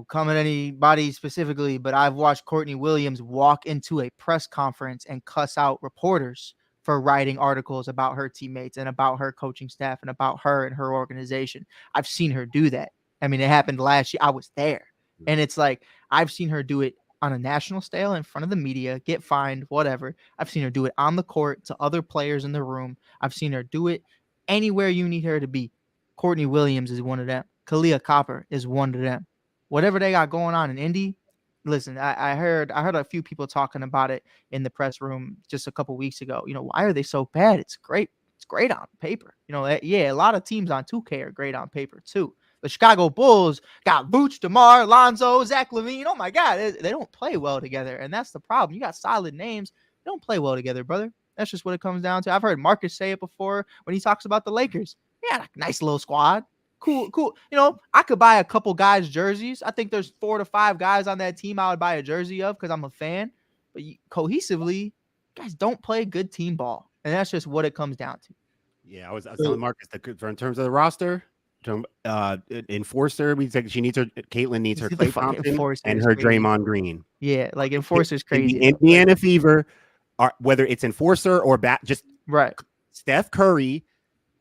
Speaker 3: come at anybody specifically, but I've watched Courtney Williams walk into a press conference and cuss out reporters for writing articles about her teammates and about her coaching staff and about her and her organization. I've seen her do that. I mean, it happened last year. I was there. And it's like, I've seen her do it on a national scale in front of the media, get fined, whatever. I've seen her do it on the court to other players in the room. I've seen her do it anywhere you need her to be. Courtney Williams is one of them. Kalia Copper is one of them. Whatever they got going on in Indy, listen, I heard a few people talking about it in the press room just a couple weeks ago. Why are they so bad? It's great. It's great on paper. A lot of teams on 2K are great on paper too. The Chicago Bulls got Vooch, DeMar, Lonzo, Zach LaVine. Oh my God, they don't play well together, and that's the problem. You got solid names, they don't play well together, brother. That's just what it comes down to. I've heard Marcus say it before when he talks about the Lakers. Yeah, nice little squad. Cool. I could buy a couple guys' jerseys. I think there's 4 to 5 guys on that team I would buy a jersey of because I'm a fan. But cohesively, guys don't play good team ball. And that's just what it comes down to.
Speaker 2: Yeah, I was telling Marcus that in terms of the roster, enforcer, Caitlin needs her Klay Thompson and her Draymond Green.
Speaker 3: Yeah, like enforcer's crazy.
Speaker 2: The Indiana Fever, whether it's enforcer or just Steph Curry,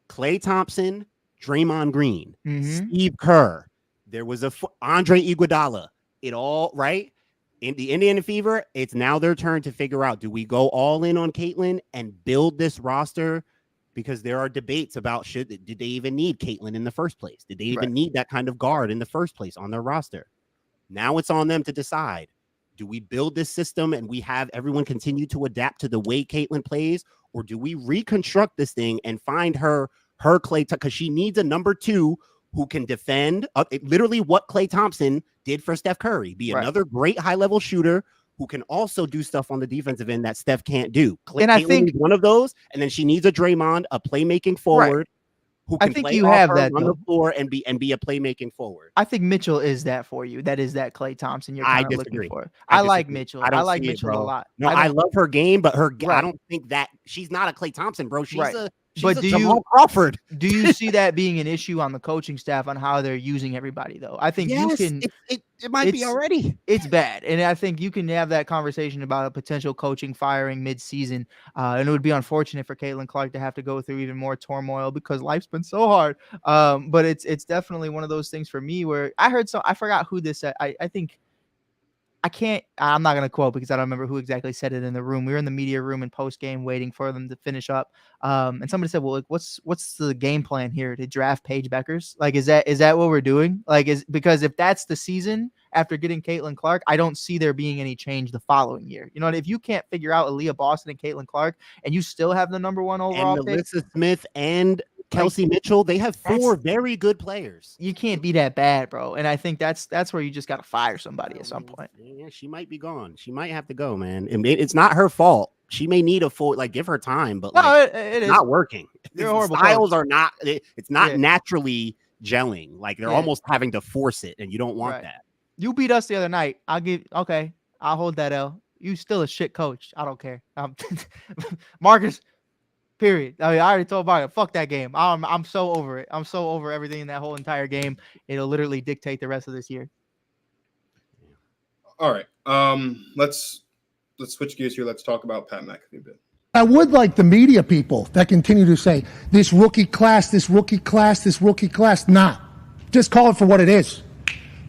Speaker 2: Klay Thompson, Draymond Green, Steve Kerr, there was Andre Iguodala. It all right. In the Indiana Fever, it's now their turn to figure out, do we go all in on Caitlin and build this roster? Because there are debates about did they even need Caitlin in the first place? Did they even need that kind of guard in the first place on their roster? Now it's on them to decide. Do we build this system and we have everyone continue to adapt to the way Caitlin plays? Or do we reconstruct this thing and find her Klay, because she needs a number 2 who can defend literally what Klay Thompson did for Steph Curry, be another great high-level shooter who can also do stuff on the defensive end that Steph can't do.
Speaker 3: And I
Speaker 2: Caitlin
Speaker 3: think
Speaker 2: needs one of those, and then she needs a Draymond, a playmaking forward. Who
Speaker 3: I
Speaker 2: can
Speaker 3: think
Speaker 2: play
Speaker 3: you
Speaker 2: off
Speaker 3: have
Speaker 2: her,
Speaker 3: that,
Speaker 2: on
Speaker 3: though.
Speaker 2: the floor and be a playmaking forward.
Speaker 3: I think Mitchell is that for you. That is that Klay Thompson you're kind of looking for. I like Mitchell. I like Mitchell a lot.
Speaker 2: No, I love her game, but I don't think that she's not a Klay Thompson, bro. She's a Jamal Crawford.
Speaker 3: Do you see that being an issue on the coaching staff on how they're using everybody, though? I think you can.
Speaker 2: It might be already.
Speaker 3: It's bad, and I think you can have that conversation about a potential coaching firing mid-season, and it would be unfortunate for Caitlin Clark to have to go through even more turmoil because life's been so hard. But it's definitely one of those things for me where I heard I forgot who this said. I think. I'm not going to quote because I don't remember who exactly said it in the room. We were in the media room in post game waiting for them to finish up. And somebody said, well, like, what's the game plan here to draft Paige Beckers? Like, is that what we're doing? Like, because if that's the season after getting Caitlin Clark, I don't see there being any change the following year. You know, if you can't figure out Aaliyah Boston and Caitlin Clark and you still have the number one overall
Speaker 2: and
Speaker 3: pick,
Speaker 2: Alyssa Smith and Kelsey Mitchell, they have 4 very good players.
Speaker 3: You can't be that bad, bro. And I think that's where you just got to fire somebody at some point.
Speaker 2: Yeah, she might be gone. She might have to go, man. It's not her fault. She may need a full, give her time, but
Speaker 3: it is
Speaker 2: not working.
Speaker 3: You're a horrible
Speaker 2: styles
Speaker 3: coach.
Speaker 2: are not. It's not naturally gelling. Like they're almost having to force it, and you don't want that.
Speaker 3: You beat us the other night. I'll hold that L. You still a shit coach. I don't care. Marcus. Period. I already told Mario, fuck that game. I'm so over it. I'm so over everything in that whole entire game. It'll literally dictate the rest of this year.
Speaker 4: All right. Let's switch gears here. Let's talk about Pat McAfee a bit.
Speaker 5: I would like the media people that continue to say this rookie class, this rookie class, this rookie class. Nah, just call it for what it is.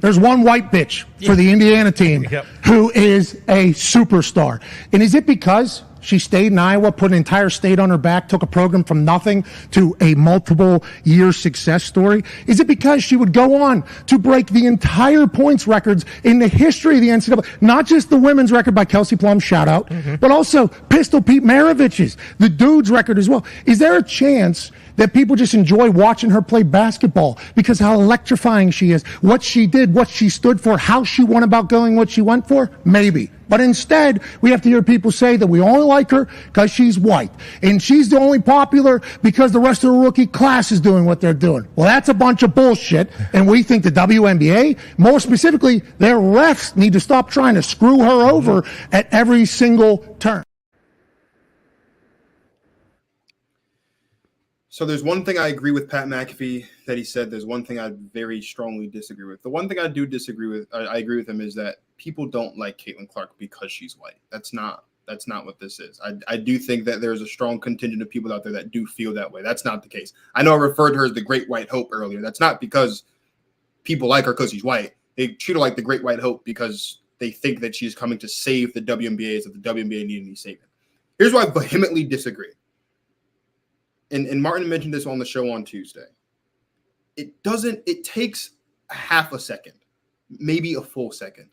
Speaker 5: There's one white bitch for the Indiana team who is a superstar. And is it because she stayed in Iowa, put an entire state on her back, took a program from nothing to a multiple year success story? Is it because she would go on to break the entire points records in the history of the NCAA? Not just the women's record by Kelsey Plum, shout out, but also Pistol Pete Maravich's, the dude's record as well. Is there a chance that people just enjoy watching her play basketball because how electrifying she is, what she did, what she stood for, how she went about going, what she went for? Maybe. But instead, we have to hear people say that we only like her because she's white. And she's the only popular because the rest of the rookie class is doing what they're doing. Well, that's a bunch of bullshit. And we think the WNBA, more specifically, their refs need to stop trying to screw her over at every single turn.
Speaker 4: So there's one thing I agree with Pat McAfee that he said. There's one thing I very strongly disagree with. The one thing I do disagree with, I agree with him, is that people don't like Caitlin Clark because she's white. That's not what this is. I do think that there's a strong contingent of people out there that do feel that way. That's not the case. I know I referred to her as the Great White Hope earlier. That's not because people like her because she's white. They treat her like the Great White Hope because they think that she's coming to save the WNBA as if the WNBA needed any saving. Here's why I vehemently disagree. And Martin mentioned this on the show on Tuesday. It takes a half a second, maybe a full second,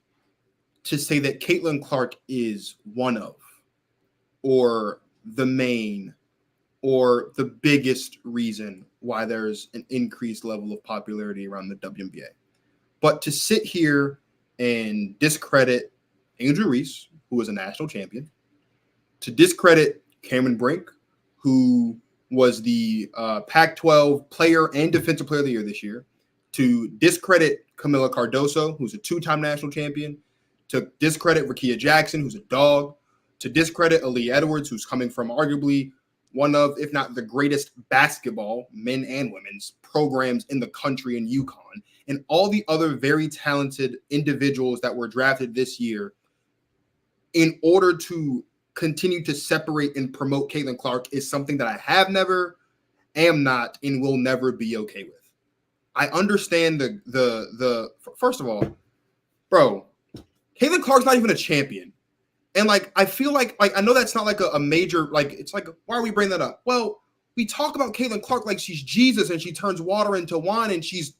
Speaker 4: to say that Caitlin Clark is one of, or the main, or the biggest reason why there's an increased level of popularity around the WNBA. But to sit here and discredit Angel Reese, who was a national champion, to discredit Cameron Brink, who was the Pac-12 player and defensive player of the year this year, to discredit Camila Cardoso, who's a 2-time national champion, to discredit Rakia Jackson, who's a dog, to discredit Aaliyah Edwards, who's coming from arguably one of, if not the greatest basketball, men and women's, programs in the country in UConn, and all the other very talented individuals that were drafted this year, in order to continue to separate and promote Caitlin Clark, is something that I have never, am not, and will never be okay with. I understand the first of all, bro, Caitlin Clark's not even a champion. And I feel like I know that's not like a major, it's like, why are we bringing that up? Well, we talk about Caitlin Clark like she's Jesus and she turns water into wine and she's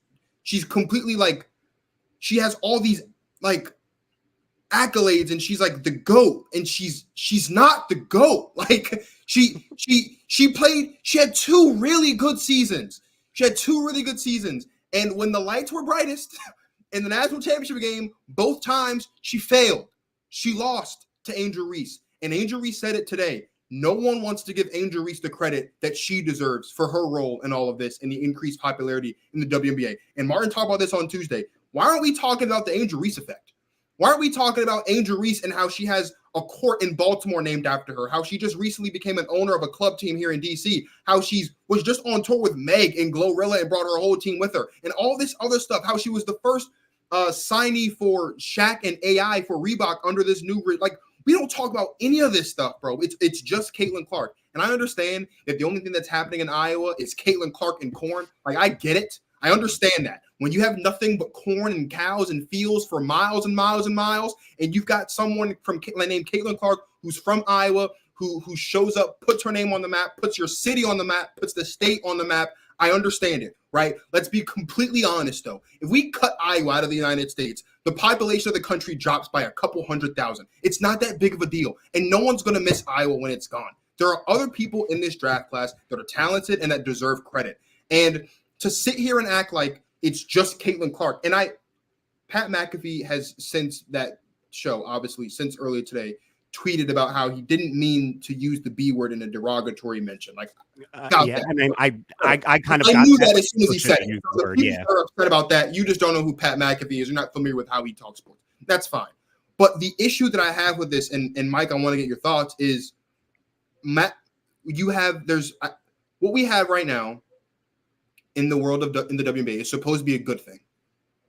Speaker 4: completely she has all these accolades and she's like the GOAT, and she's not the GOAT. She had 2 really good seasons. And when the lights were brightest in the national championship game, both times she failed. She lost to Angel Reese, and Angel Reese said it today. No one wants to give Angel Reese the credit that she deserves for her role in all of this and the increased popularity in the WNBA. And Martin talked about this on Tuesday. Why aren't we talking about the Angel Reese effect? Why aren't we talking about Angel Reese and how she has a court in Baltimore named after her, how she just recently became an owner of a club team here in DC, how she was just on tour with Meg and Glorilla and brought her whole team with her, and all this other stuff, how she was the first signee for Shaq and AI for Reebok under this new, like, we don't talk about any of this stuff, bro. It's just Caitlin Clark. And I understand that the only thing that's happening in Iowa is Caitlin Clark and corn. Like, I get it. I understand that. When you have nothing but corn and cows and fields for miles and miles and miles, and you've got someone named Caitlin Clark who's from Iowa, who shows up, puts her name on the map, puts your city on the map, puts the state on the map, I understand it, right? Let's be completely honest, though. If we cut Iowa out of the United States, the population of the country drops by a couple 100,000. It's not that big of a deal, and no one's going to miss Iowa when it's gone. There are other people in this draft class that are talented and that deserve credit. And to sit here and act like it's just Caitlin Clark, and Pat McAfee has, since that show, obviously, since earlier today, tweeted about how he didn't mean to use the B word in a derogatory mention. Like,
Speaker 2: yeah, I mean, I kind of
Speaker 4: I knew that as soon as he said it.
Speaker 2: So
Speaker 4: the people that are upset about that, you just don't know who Pat McAfee is. You're not familiar with how he talks sports. That's fine. But the issue that I have with this, and Mike, I want to get your thoughts, is what we have right now in the world in the WNBA is supposed to be a good thing.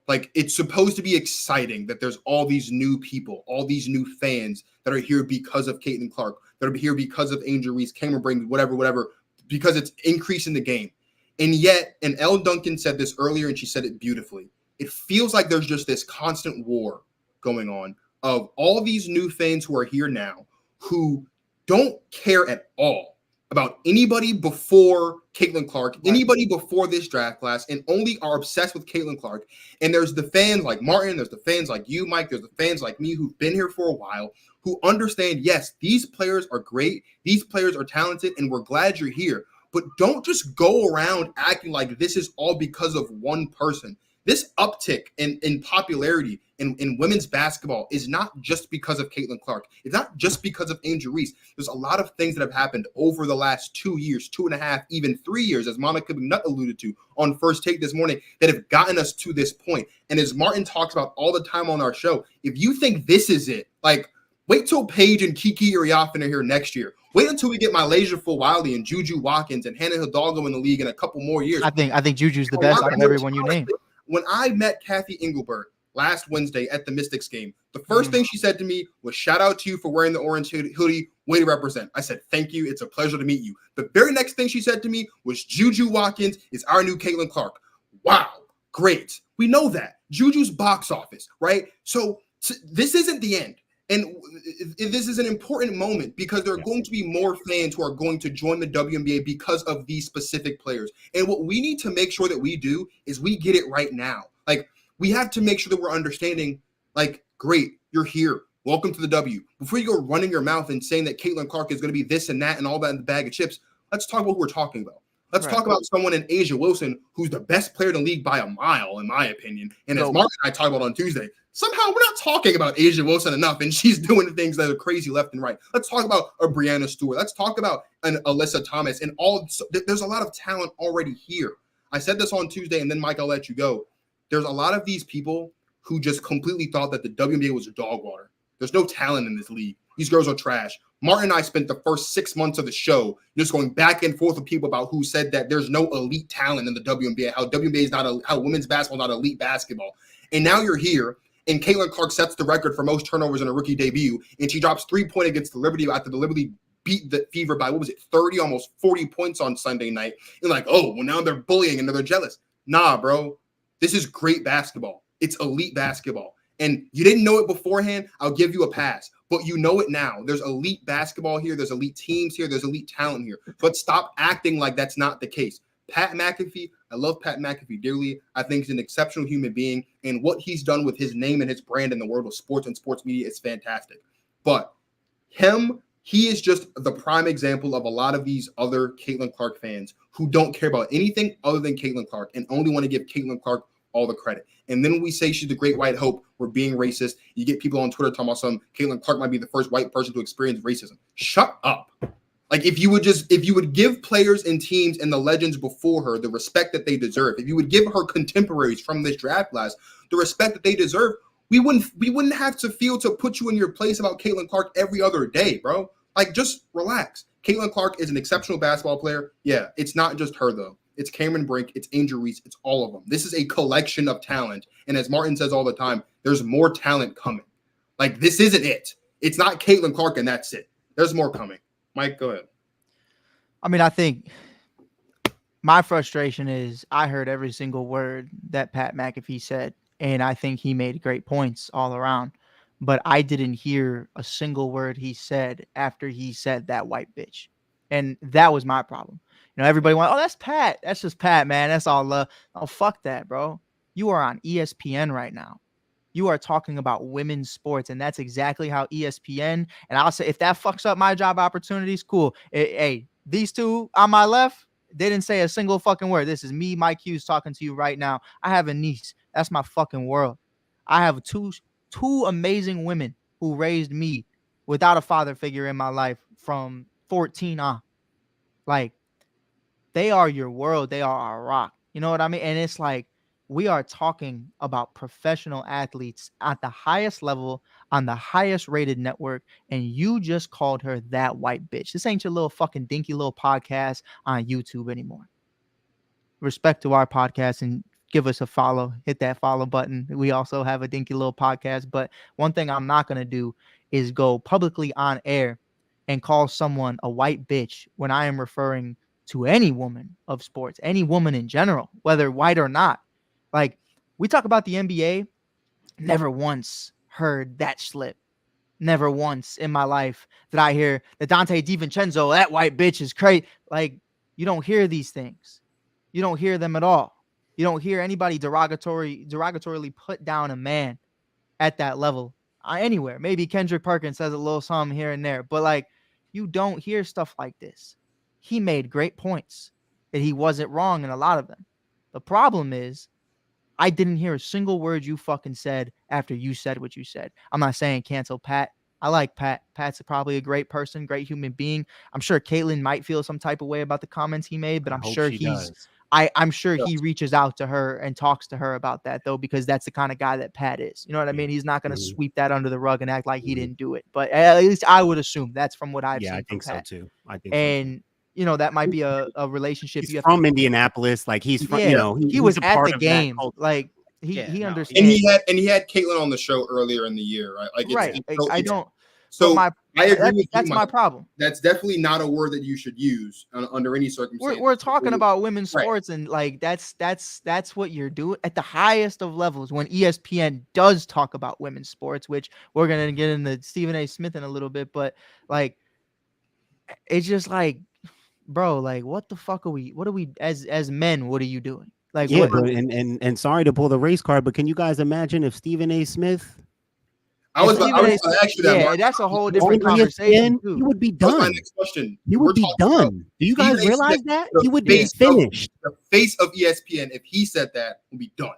Speaker 4: Like, it's supposed to be exciting that there's all these new people, all these new fans that are here because of Caitlin Clark, that are here because of Angel Reese, Cameron Brink, whatever, because it's increasing the game. And yet, and Elle Duncan said this earlier, and she said it beautifully, it feels like there's just this constant war going on of all these new fans who are here now who don't care at all about anybody before Caitlin Clark, anybody before this draft class, and only are obsessed with Caitlin Clark. And there's the fans like Martin, there's the fans like you, Mike, there's the fans like me who've been here for a while, who understand, yes, these players are great, these players are talented, and we're glad you're here. But don't just go around acting like this is all because of one person. This uptick in popularity in women's basketball is not just because of Caitlin Clark. It's not just because of Angel Reese. There's a lot of things that have happened over the last 2 years, 2.5, even 3 years, as Monica McNutt alluded to on First Take this morning, that have gotten us to this point. And as Martin talks about all the time on our show, if you think this is it, like, wait till Paige and Kiki Iriafen are here next year. Wait until we get Malaysia Fulwiley and Juju Watkins and Hannah Hidalgo in the league in a couple more years.
Speaker 3: I think Juju's the best out of everyone you named.
Speaker 4: When I met Kathy Engelbert last Wednesday at the Mystics game, the first thing she said to me was, shout out to you for wearing the orange hoodie. Way to represent. I said, thank you. It's a pleasure to meet you. The very next thing she said to me was, Juju Watkins is our new Caitlin Clark. Wow. Great. We know that. Juju's box office, right? So this isn't the end. And this is an important moment because there are going to be more fans who are going to join the WNBA because of these specific players. And what we need to make sure that we do is we get it right now. Like, we have to make sure that we're understanding, like, great, you're here. Welcome to the W. Before you go running your mouth and saying that Caitlin Clark is going to be this and that and all that in the bag of chips, let's talk about who we're talking about. Let's talk about someone in Asia Wilson who's the best player in the league by a mile, in my opinion. And as Mark and I talked about on Tuesday, somehow we're not talking about Asia Wilson enough, and she's doing things that are crazy left and right. Let's talk about a Brianna Stewart. Let's talk about an Alyssa Thomas. And there's a lot of talent already here. I said this on Tuesday, and then, Mike, I'll let you go. There's a lot of these people who just completely thought that the WNBA was dog water. There's no talent in this league. These girls are trash. Martin and I spent the first 6 months of the show just going back and forth with people about who said that there's no elite talent in the WNBA, how WNBA is not how women's basketball is not elite basketball. And now you're here, and Caitlin Clark sets the record for most turnovers in a rookie debut, and she drops 3-point against the Liberty after the Liberty beat the Fever by, 30, almost 40 points on Sunday night. And like, oh, well, now they're bullying and they're jealous. Nah, bro. This is great basketball. It's elite basketball. And you didn't know it beforehand, I'll give you a pass. But you know it now. There's elite basketball here. There's elite teams here. There's elite talent here. But stop acting like that's not the case. Pat McAfee, I love Pat McAfee dearly. I think he's an exceptional human being. And what he's done with his name and his brand in the world of sports and sports media is fantastic. But he is just the prime example of a lot of these other Caitlin Clark fans who don't care about anything other than Caitlin Clark and only want to give Caitlin Clark all the credit. And then when we say she's the great white hope, we're being racist. You get people on Twitter talking about Caitlin Clark might be the first white person to experience racism. Shut up. Like if you would give players and teams and the legends before her the respect that they deserve, if you would give her contemporaries from this draft class the respect that they deserve, we wouldn't have to feel to put you in your place about Caitlin Clark every other day, bro. Like just relax. Caitlin Clark is an exceptional basketball player. Yeah, it's not just her though. It's Cameron Brink, it's Angel Reese, it's all of them. This is a collection of talent. And as Martin says all the time, there's more talent coming. Like this isn't it. It's not Caitlin Clark and that's it. There's more coming. Mike, go ahead.
Speaker 3: I mean, I think my frustration is I heard every single word that Pat McAfee said, and I think he made great points all around. But I didn't hear a single word he said after he said that white bitch. And that was my problem. You know, everybody went, oh, that's Pat. That's just Pat, man. That's all love. Oh, fuck that, bro. You are on ESPN right now. You are talking about women's sports, and that's exactly how ESPN, and I'll say, if that fucks up my job opportunities, cool. Hey, these two on my left, they didn't say a single fucking word. This is me, Mike Hughes, talking to you right now. I have a niece. That's my fucking world. I have two amazing women who raised me without a father figure in my life from 14 on. Like, they are your world. They are our rock. You know what I mean? And it's like, we are talking about professional athletes at the highest level on the highest rated network, and you just called her that white bitch. This ain't your little fucking dinky little podcast on YouTube anymore. Respect to our podcast and give us a follow. Hit that follow button. We also have a dinky little podcast, but one thing I'm not going to do is go publicly on air and call someone a white bitch when I am referring to any woman of sports, any woman in general, whether white or not. Like, we talk about the NBA, never once heard that slip. Never once in my life did I hear that Dante DiVincenzo, that white bitch is crazy. Like, you don't hear these things. You don't hear them at all. You don't hear anybody derogatorily put down a man at that level anywhere. Maybe Kendrick Perkins says a little something here and there, but like, you don't hear stuff like this. He made great points and he wasn't wrong in a lot of them. The problem is, I didn't hear a single word you fucking said after you said what you said. I'm not saying cancel Pat. I like Pat. Pat's probably a great person, great human being. I'm sure Caitlin might feel some type of way about the comments he made, but I'm sure I'm sure he reaches out to her and talks to her about that, though, because that's the kind of guy that Pat is. You know what I mean? He's not going to sweep that under the rug and act like he didn't do it. But at least I would assume that's from what I've seen.
Speaker 2: I think
Speaker 3: so
Speaker 2: too.
Speaker 3: And you know, that might be a relationship.
Speaker 2: He's from Indianapolis. Like he's from, you know,
Speaker 3: he was at the game. Like he understands.
Speaker 4: And he had Caitlin on the show earlier in the year, right? Like,
Speaker 3: I don't.
Speaker 4: So I agree with you.
Speaker 3: That's my problem.
Speaker 4: That's definitely not a word that you should use under any circumstance.
Speaker 3: We're talking about women's sports, and like that's what you're doing at the highest of levels. When ESPN does talk about women's sports, which we're gonna get into Stephen A. Smith in a little bit, but like, it's just like, bro, like, what the fuck are we? What are we as men? What are you doing? Like,
Speaker 2: yeah, and sorry to pull the race card, but can you guys imagine if Stephen A. Smith?
Speaker 4: I was going to ask you that.
Speaker 3: Yeah, that's a whole different conversation.
Speaker 2: He would be done.
Speaker 4: My next question.
Speaker 2: He would be done. Do you guys realize that? He would be finished.
Speaker 4: The face of ESPN, if he said that, would be done.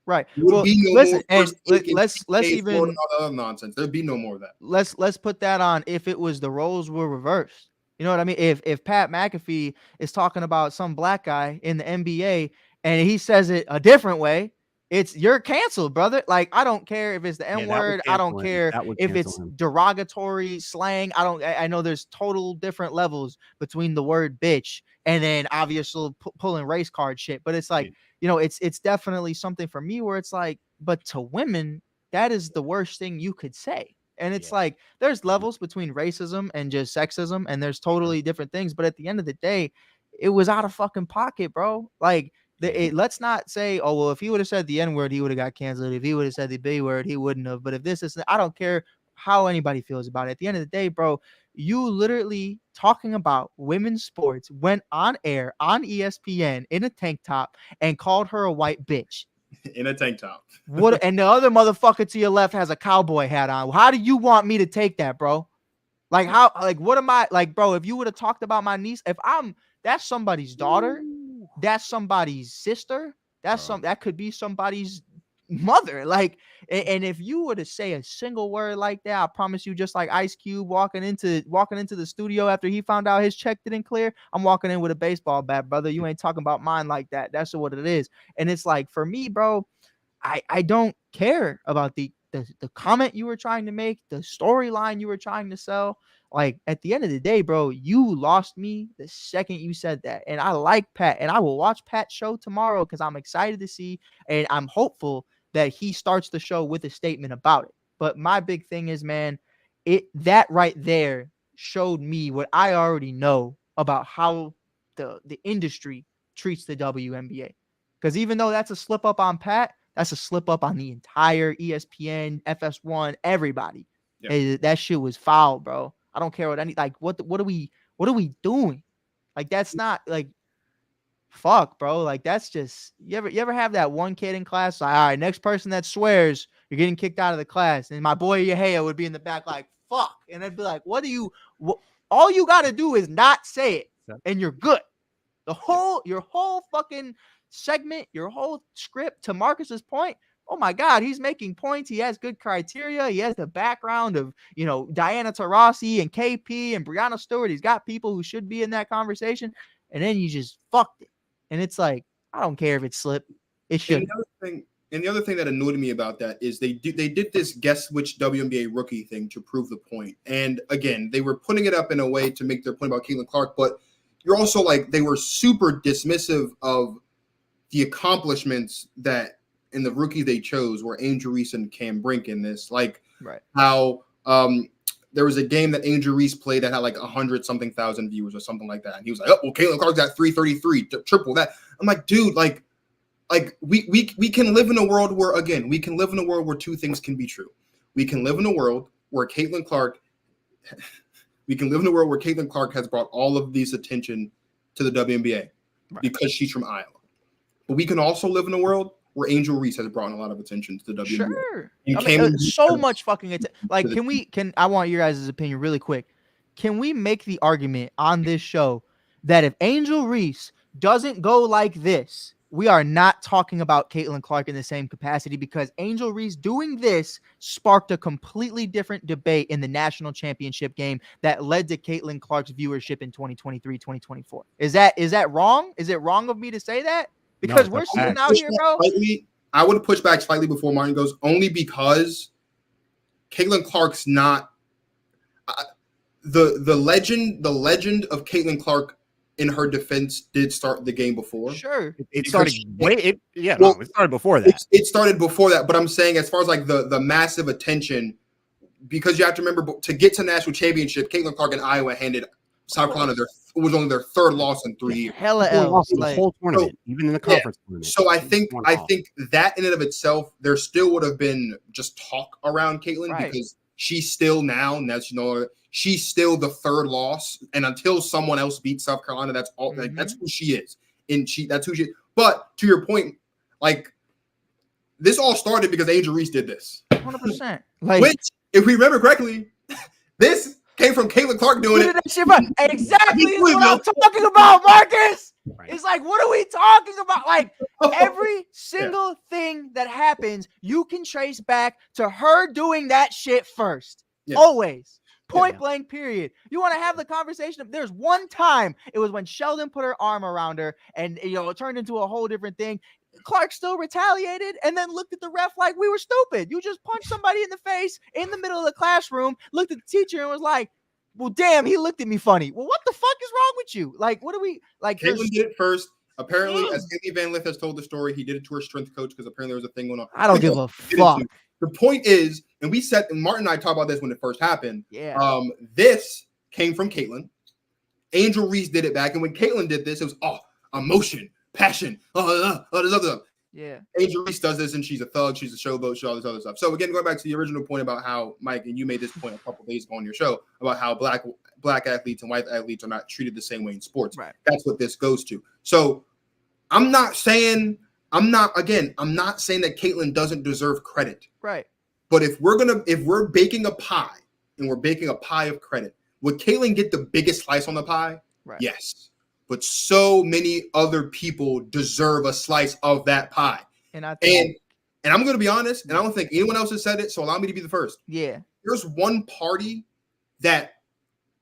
Speaker 3: Right. Well, listen, and let's even
Speaker 4: nonsense. There'd be no more of that.
Speaker 3: Let's put that on if it was the roles were reversed. You know what I mean? If Pat McAfee is talking about some black guy in the NBA and he says it a different way, you're canceled, brother. Like, I don't care if it's the N-word. I don't care if it's derogatory slang. I know there's total different levels between the word bitch and then obviously pulling race card shit. But it's like, you know, it's definitely something for me where it's like, but to women, that is the worst thing you could say. And it's like, there's levels between racism and just sexism, and there's totally different things. But at the end of the day, it was out of fucking pocket, bro. Like, let's not say, oh, well, if he would have said the N-word, he would have got canceled. If he would have said the B word, he wouldn't have. But if this is, I don't care how anybody feels about it. At the end of the day, bro, you literally talking about women's sports went on air on ESPN in a tank top and called her a white bitch.
Speaker 4: In a tank top.
Speaker 3: What? And the other motherfucker to your left has a cowboy hat on. How do you want me to take that, bro? Like, how? Like, what am I? Like, bro, if you would have talked about my niece, that's somebody's daughter, that's somebody's sister, That could be somebody's mother. Like, and if you were to say a single word like that, I promise you, just like Ice Cube walking into the studio after he found out his check didn't clear, I'm walking in with a baseball bat, brother. You ain't talking about mine like that. That's what it is. And it's like, for me, bro, I don't care about the comment you were trying to make, the storyline you were trying to sell. Like, at the end of the day, bro, you lost me the second you said that. And I like Pat, and I will watch Pat's show tomorrow because I'm excited to see, and I'm hopeful that he starts the show with a statement about it. But my big thing is, man, that right there showed me what I already know about how the industry treats the WNBA. Because even though that's a slip up on Pat, that's a slip up on the entire ESPN, FS1, everybody.
Speaker 4: Yeah.
Speaker 3: That shit was foul, bro. I don't care what what are we doing? Like, that's not like, fuck, bro. Like, that's just, you ever have that one kid in class like, all right, next person that swears, you're getting kicked out of the class, and my boy Yahya would be in the back like, fuck, and I'd be like, what all you got to do is not say it, and you're good. Your whole fucking segment, your whole script, to Marcus's point, oh my God, he's making points. He has good criteria. He has the background of, Diana Taurasi and KP and Breanna Stewart. He's got people who should be in that conversation. And then you just fucked it. And it's like, I don't care if it slipped. It should.
Speaker 4: And the other thing that annoyed me about that is they did this guess which WNBA rookie thing to prove the point. And again, they were putting it up in a way to make their point about Caitlin Clark, but you're also like, they were super dismissive of the accomplishments that in the rookie they chose were Angel Reese and Cam Brink in this. Like,
Speaker 3: right.
Speaker 4: How there was a game that Angel Reese played that had like 100-something thousand viewers or something like that. And he was like, oh, well, Caitlin Clark's at 333, triple that. I'm like, dude, like we can live in a world where, again, we can live in a world where two things can be true. We can live in a world where Caitlin Clark has brought all of this attention to the WNBA because she's from Iowa. But we can also live in a world where Angel Reese has brought a lot of attention to the WNBA.
Speaker 3: Sure. So much fucking attention. Like, I want your guys' opinion really quick. Can we make the argument on this show that if Angel Reese doesn't go like this, we are not talking about Caitlin Clark in the same capacity, because Angel Reese doing this sparked a completely different debate in the national championship game that led to Caitlin Clark's viewership in 2023, 2024. Is that wrong? Is it wrong of me to say that? Because we're sitting out here, bro.
Speaker 4: I would push back slightly before Martin goes, only because Caitlin Clark's not the legend of Caitlin Clark. In her defense, did start the game before.
Speaker 3: Sure,
Speaker 2: it started. It started before that.
Speaker 4: It started before that, but I'm saying as far as like the massive attention, because you have to remember, to get to national championship, Caitlin Clark and Iowa handed South Carolina was only their third loss in 3 years.
Speaker 3: Hella else,
Speaker 2: the whole tournament, even in the conference tournament.
Speaker 4: So I think that in and of itself, there still would have been just talk around Caitlin because she's still she's still the third loss, and until someone else beats South Carolina, that's all. Like, that's who she is, and that's who she is. But to your point, like, this all started because Angel Reese did this.
Speaker 3: 100%. Like,
Speaker 4: which, if we remember correctly, this came from Caitlin Clark doing it.
Speaker 3: Exactly is what I'm talking about, Marcus. Right. It's like, what are we talking about? Like, every single thing that happens, you can trace back to her doing that shit first. Yeah. Always. Point blank, period. You want to have the conversation? There's one time, it was when Sheldon put her arm around her, and it turned into a whole different thing. Clark still retaliated and then looked at the ref like we were stupid. You just punched somebody in the face in the middle of the classroom, looked at the teacher and was like, well, damn, he looked at me funny. Well, what the fuck is wrong with you? Like, what do we like?
Speaker 4: Caitlin did it first. Apparently, as Andy Van Lith has told the story, he did it to her strength coach because apparently there was a thing going on.
Speaker 3: I don't give a fuck.
Speaker 4: The point is, and Martin and I talked about this when it first happened.
Speaker 3: Yeah.
Speaker 4: This came from Caitlin. Angel Reese did it back, and when Caitlin did this, it was emotion, passion, this other stuff.
Speaker 3: Yeah.
Speaker 4: Angel Reese does this, and she's a thug, she's a showboat, all this other stuff. So again, going back to the original point about how Mike and you made this point a couple days ago on your show about how black athletes and white athletes are not treated the same way in sports.
Speaker 3: Right.
Speaker 4: That's what this goes to. So I'm not saying that Caitlin doesn't deserve credit.
Speaker 3: Right.
Speaker 4: But if we're baking a pie and we're baking a pie of credit, would Caitlin get the biggest slice on the pie?
Speaker 3: Right.
Speaker 4: Yes. but so many other people deserve a slice of that pie.
Speaker 3: And I think,
Speaker 4: and I'm going to be honest, and I don't think anyone else has said it, so allow me to be the first.
Speaker 3: Yeah.
Speaker 4: There's one party that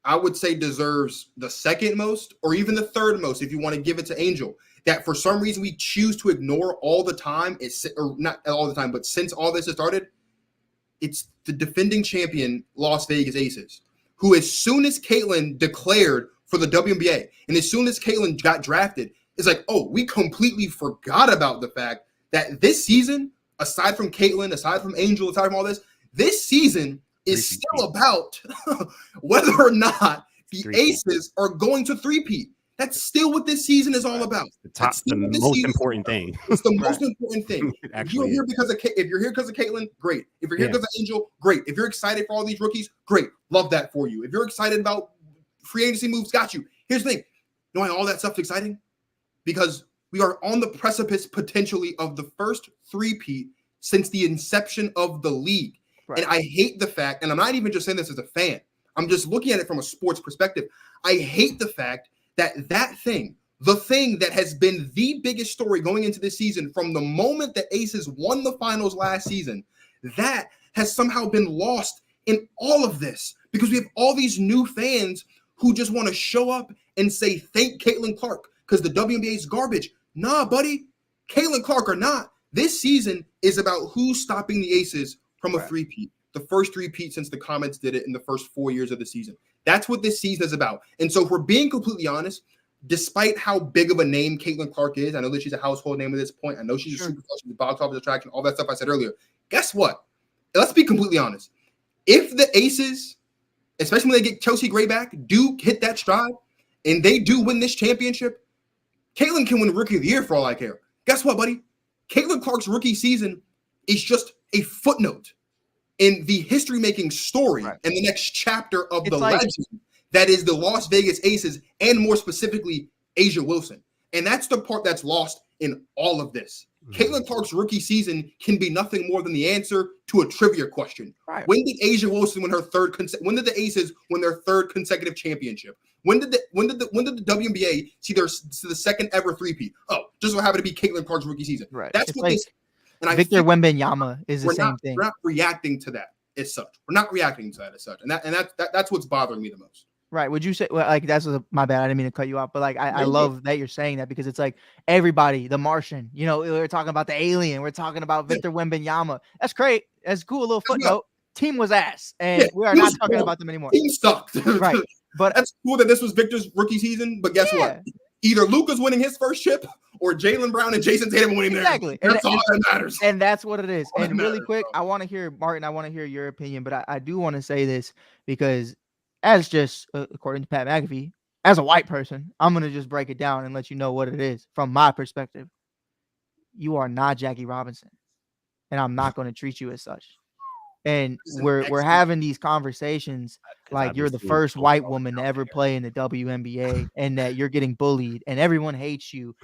Speaker 4: I would say deserves the second most or even the third most if you want to give it to Angel, that for some reason we choose to ignore all the time. Or not all the time, but since all this has started, it's the defending champion Las Vegas Aces, who as soon as Caitlyn declared for the WNBA and as soon as Caitlyn got drafted, it's like, oh, we completely forgot about the fact that this season, aside from Caitlyn, aside from Angel, aside from all this season is still about whether or not the Aces are going to three-peat. That's still what this season is all about.
Speaker 2: The most important thing.
Speaker 4: It's the most important thing. If you're here because of Caitlyn, great. If you're here because of Angel, great. If you're excited for all these rookies, great. Love that for you. If you're excited about free agency moves, got you. Here's the thing. You know why all that stuff's exciting? Because we are on the precipice potentially of the first three-peat since the inception of the league. Right. And I hate the fact, and I'm not even just saying this as a fan, I'm just looking at it from a sports perspective. I hate the fact that the thing that has been the biggest story going into this season from the moment that Aces won the finals last season, that has somehow been lost in all of this because we have all these new fans who just want to show up and say, thank Caitlin Clark because the WNBA is garbage. Nah, buddy, Caitlin Clark or not, this season is about who's stopping the Aces from a three-peat. The first three-peat since the Comets did it in the first 4 years of the season. That's what this season is about. And so if we're being completely honest, despite how big of a name Caitlin Clark is, I know that she's a household name at this point. I know she's a superstar, she's a box office attraction, all that stuff I said earlier. Guess what? Let's be completely honest. If the Aces, especially when they get Chelsea Gray back, do hit that stride and they do win this championship, Caitlin can win Rookie of the Year for all I care. Guess what, buddy? Caitlin Clark's rookie season is just a footnote in the history-making story and the next chapter of the legend that is the Las Vegas Aces and more specifically Asia Wilson. And that's the part that's lost in all of this. Caitlin Clark's rookie season can be nothing more than the answer to a trivia question. Right. When did Asia Wilson win her when did the Aces win their third consecutive championship? When did the WNBA see the second ever three-peat? Oh, just so happened to be Caitlin Clark's rookie season.
Speaker 3: Right.
Speaker 4: That's
Speaker 3: it's
Speaker 4: what
Speaker 3: like
Speaker 4: and
Speaker 3: Victor Wembanyama is the same thing.
Speaker 4: We're not reacting to that as such. We're not reacting to that as such. And that's what's bothering me the most.
Speaker 3: Right. Would you say, well, like, that's my bad. I didn't mean to cut you off, but like, I love that you're saying that because it's like everybody, the Martian, you know, we're talking about the alien. We're talking about Victor Wembanyama. That's great. That's cool. A little footnote. Team was ass. And we are not talking about them anymore.
Speaker 4: Team sucked.
Speaker 3: Right. But
Speaker 4: that's cool that this was Victor's rookie season. But guess what? Either Luka's winning his first chip or Jaylen Brown and Jason Tatum winning theirs. That's all that matters.
Speaker 3: And that's what it is. And really quick, I want to hear, Martin, I want to hear your opinion, but I do want to say this because as just, according to Pat McAfee, as a white person, I'm going to just break it down and let you know what it is from my perspective. You are not Jackie Robinson, and I'm not going to treat you as such. And we're having these conversations like you're the first white woman to ever play in the WNBA and that you're getting bullied and everyone hates you.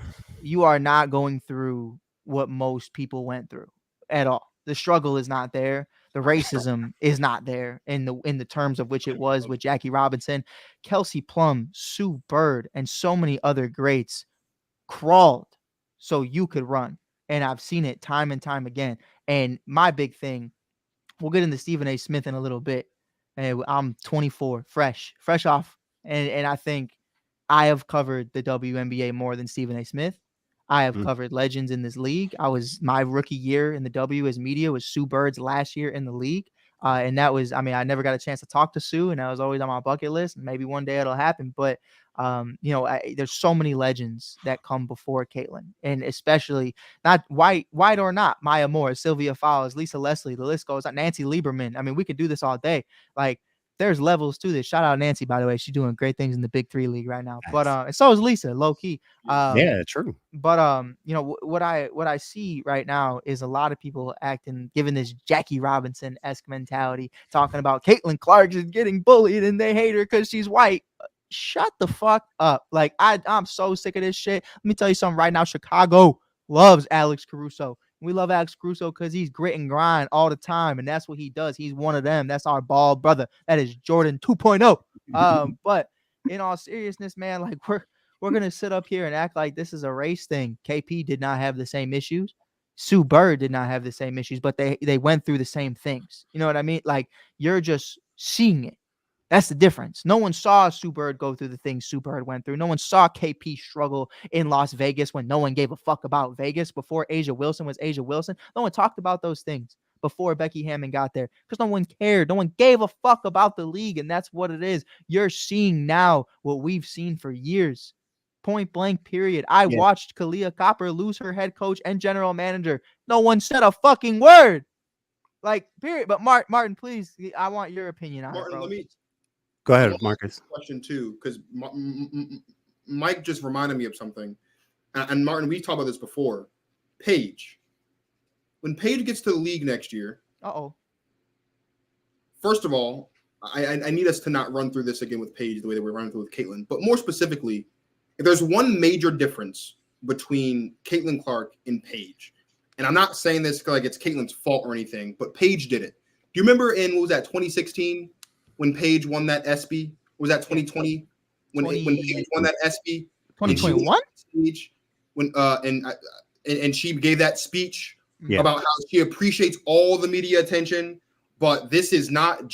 Speaker 3: You are not going through what most people went through at all. The struggle is not there. The racism is not there in the terms of which it was with Jackie Robinson. Kelsey Plum, Sue Bird, and so many other greats crawled so you could run. And I've seen it time and time again. And my big thing, we'll get into Stephen A. Smith in a little bit. And I'm 24, fresh off. And I think I have covered the WNBA more than Stephen A. Smith. I have covered legends in this league. My rookie year in the W as media was Sue Bird's last year in the league. And that was, I never got a chance to talk to Sue, and that was always on my bucket list. And maybe one day it'll happen. But, there's so many legends that come before Caitlin, and especially not white or not, Maya Moore, Sylvia Fowles, Lisa Leslie, the list goes on, Nancy Lieberman. We could do this all day. Like, there's levels to this. Shout out Nancy, by the way. She's doing great things in the Big Three league right now. But and so is Lisa, low key.
Speaker 2: Yeah, true.
Speaker 3: But what I see right now is a lot of people giving this Jackie Robinson-esque mentality, talking about Caitlin Clark is getting bullied and they hate her because she's white. Shut the fuck up. Like, I'm so sick of this shit. Let me tell you something right now. Chicago loves Alex Caruso. We love Alex Caruso because he's grit and grind all the time, and that's what he does. He's one of them. That's our bald brother. That is Jordan 2.0. But in all seriousness, man, like we're gonna sit up here and act like this is a race thing. KP did not have the same issues. Sue Bird did not have the same issues, but they went through the same things. You know what I mean? Like, you're just seeing it. That's the difference. No one saw Sue Bird go through the things Sue Bird went through. No one saw KP struggle in Las Vegas when no one gave a fuck about Vegas before Asia Wilson was Asia Wilson. No one talked about those things before Becky Hammon got there because no one cared. No one gave a fuck about the league, and that's what it is. You're seeing now what we've seen for years. Point blank, period. I watched Kalia Copper lose her head coach and general manager. No one said a fucking word. Like, period. But Martin, please, I want your opinion on
Speaker 4: Martin,
Speaker 3: it, bro.
Speaker 4: let me
Speaker 2: Go ahead, Marcus.
Speaker 4: Question too, because Mike just reminded me of something, and Martin, we talked about this before. Paige, when Paige gets to the league next year, first of all, I need us to not run through this again with Paige the way that we're running through with Caitlin. But more specifically, if there's one major difference between Caitlin Clark and Paige, and I'm not saying this like it's Caitlin's fault or anything, but Paige did it. Do you remember in, what was that, 2016? When Paige won that ESPY? Was that 2020? When Paige won that ESPY?
Speaker 3: 2021?
Speaker 4: And she gave that speech about how she appreciates all the media attention, but this is not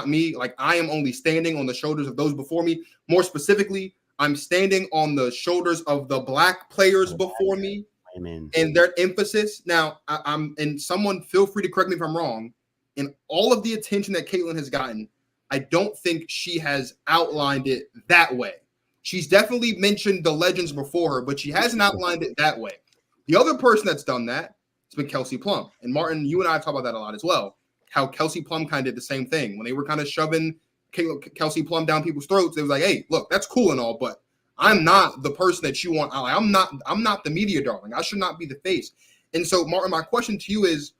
Speaker 4: me. Like, I am only standing on the shoulders of those before me. More specifically, I'm standing on the shoulders of the Black players before me.
Speaker 2: Amen.
Speaker 4: And their emphasis. Now, and someone feel free to correct me if I'm wrong. In all of the attention that Caitlin has gotten, I don't think she has outlined it that way. She's definitely mentioned the legends before her, but she hasn't outlined it that way. The other person that's done that has been Kelsey Plum. And Martin, you and I talk about that a lot as well. How Kelsey Plum kind of did the same thing. When they were kind of shoving Kelsey Plum down people's throats, they was like, hey, look, that's cool and all, but I'm not the person that you want. I'm not the media darling. I should not be the face. And so, Martin, my question to you is,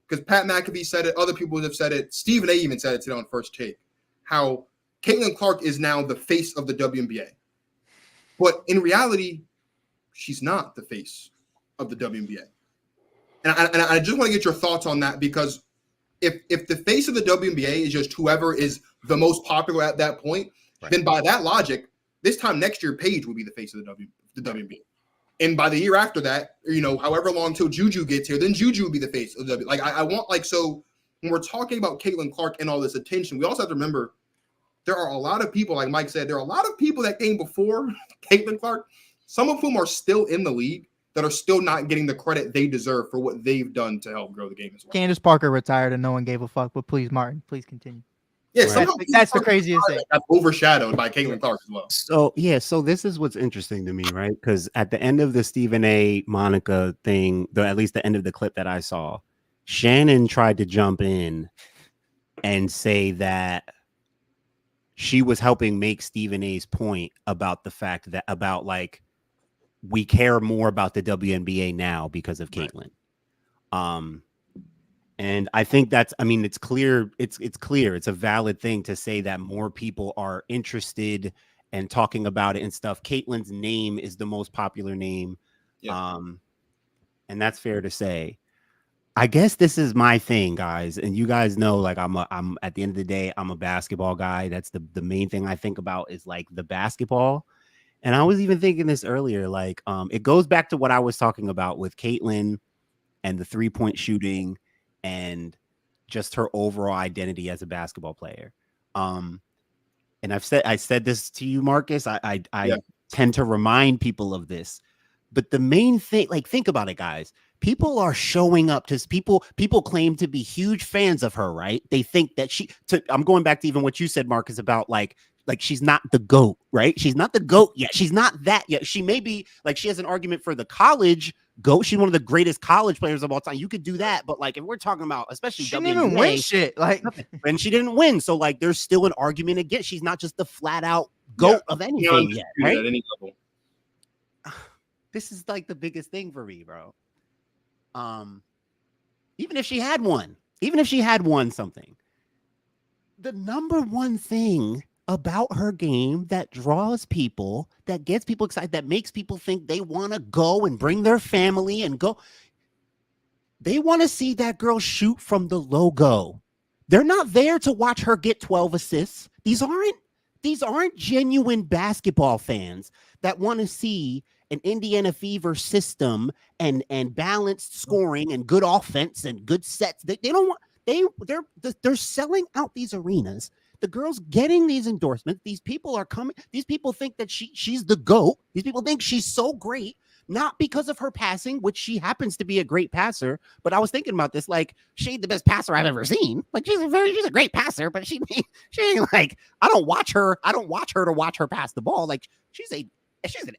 Speaker 4: because Pat McAfee said it, other people have said it, Stephen A. even said it today on First Take, how Caitlin Clark is now the face of the WNBA. But in reality, she's not the face of the WNBA. And I just want to get your thoughts on that, because if the face of the WNBA is just whoever is the most popular at that point, then by that logic, this time next year, Paige will be the face of the WNBA. And by the year after that, however long till Juju gets here, then Juju will be the face of the W. Like, I want, like, so when we're talking about Caitlin Clark and all this attention, we also have to remember there are a lot of people, like Mike said, there are a lot of people that came before Caitlin Clark, some of whom are still in the league, that are still not getting the credit they deserve for what they've done to help grow the game as well.
Speaker 3: Candace Parker retired and no one gave a fuck, but please, Martin, please continue.
Speaker 4: Yeah,
Speaker 3: that's the craziest thing.
Speaker 4: That's overshadowed by Caitlin Clark as well.
Speaker 2: So this is what's interesting to me, right? Because at the end of the Stephen A. Monica thing, at least the end of the clip that I saw, Shannon tried to jump in and say that she was helping make Stephen A.'s point about the fact that like we care more about the WNBA now because of Caitlin. And I think it's clear. It's clear. It's a valid thing to say that more people are interested and talking about it and stuff. Caitlin's name is the most popular name. Yeah. And that's fair to say. I guess this is my thing, guys. And you guys know, like, I'm at the end of the day, I'm a basketball guy. That's the main thing I think about is like the basketball. And I was even thinking this earlier, like, it goes back to what I was talking about with Caitlin and the 3-point shooting and just her overall identity as a basketball player. And I said this to you, Marcus. I tend to remind people of this. But the main thing, like, think about it, guys. People are showing up to people claim to be huge fans of her, right? They think that I'm going back to even what you said, Marcus, about like she's not the GOAT, right? She's not the GOAT yet. She's not that yet. She may be, like, she has an argument for the college GOAT. She's one of the greatest college players of all time. You could do that, but like if we're talking about, especially
Speaker 3: she didn't even win shit, like,
Speaker 2: and she didn't win. So like, there's still an argument against. She's not just the flat out GOAT of anything yet, right?
Speaker 4: At any level.
Speaker 2: This is like the biggest thing for me, bro. Even if she had won something, the number one thing about her game that draws people, that gets people excited, that makes people think they want to go and bring their family and go. They want to see that girl shoot from the logo. They're not there to watch her get 12 assists. These aren't these aren't genuine basketball fans that want to see an Indiana Fever system and balanced scoring and good offense and good sets. They don't want they're selling out these arenas. The girl's getting these endorsements. These people are coming. These people think that she's the GOAT. These people think she's so great, not because of her passing, which she happens to be a great passer. But I was thinking about this, like, she ain't the best passer I've ever seen. Like, she's a great passer, but she ain't like, I don't watch her to watch her pass the ball. Like, she's an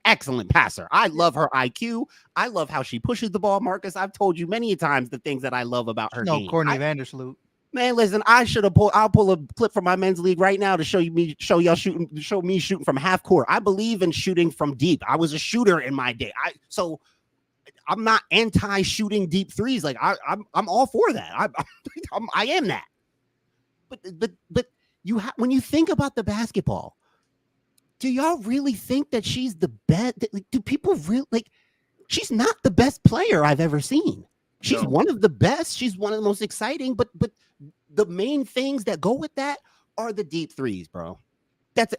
Speaker 2: excellent passer. I love her IQ. I love how she pushes the ball, Marcus. I've told you many times the things that I love about her game.
Speaker 3: Courtney Vandersloot.
Speaker 2: Man, listen, I'll pull a clip from my men's league right now to show me shooting from half court. I believe in shooting from deep. I was a shooter in my day. So I'm not anti-shooting deep threes. Like I'm all for that. I am that. But when you think about the basketball, do y'all really think that she's the best? Do people really like? She's not the best player I've ever seen. She's one of the best. She's one of the most exciting. But the main things that go with that are the deep threes, bro.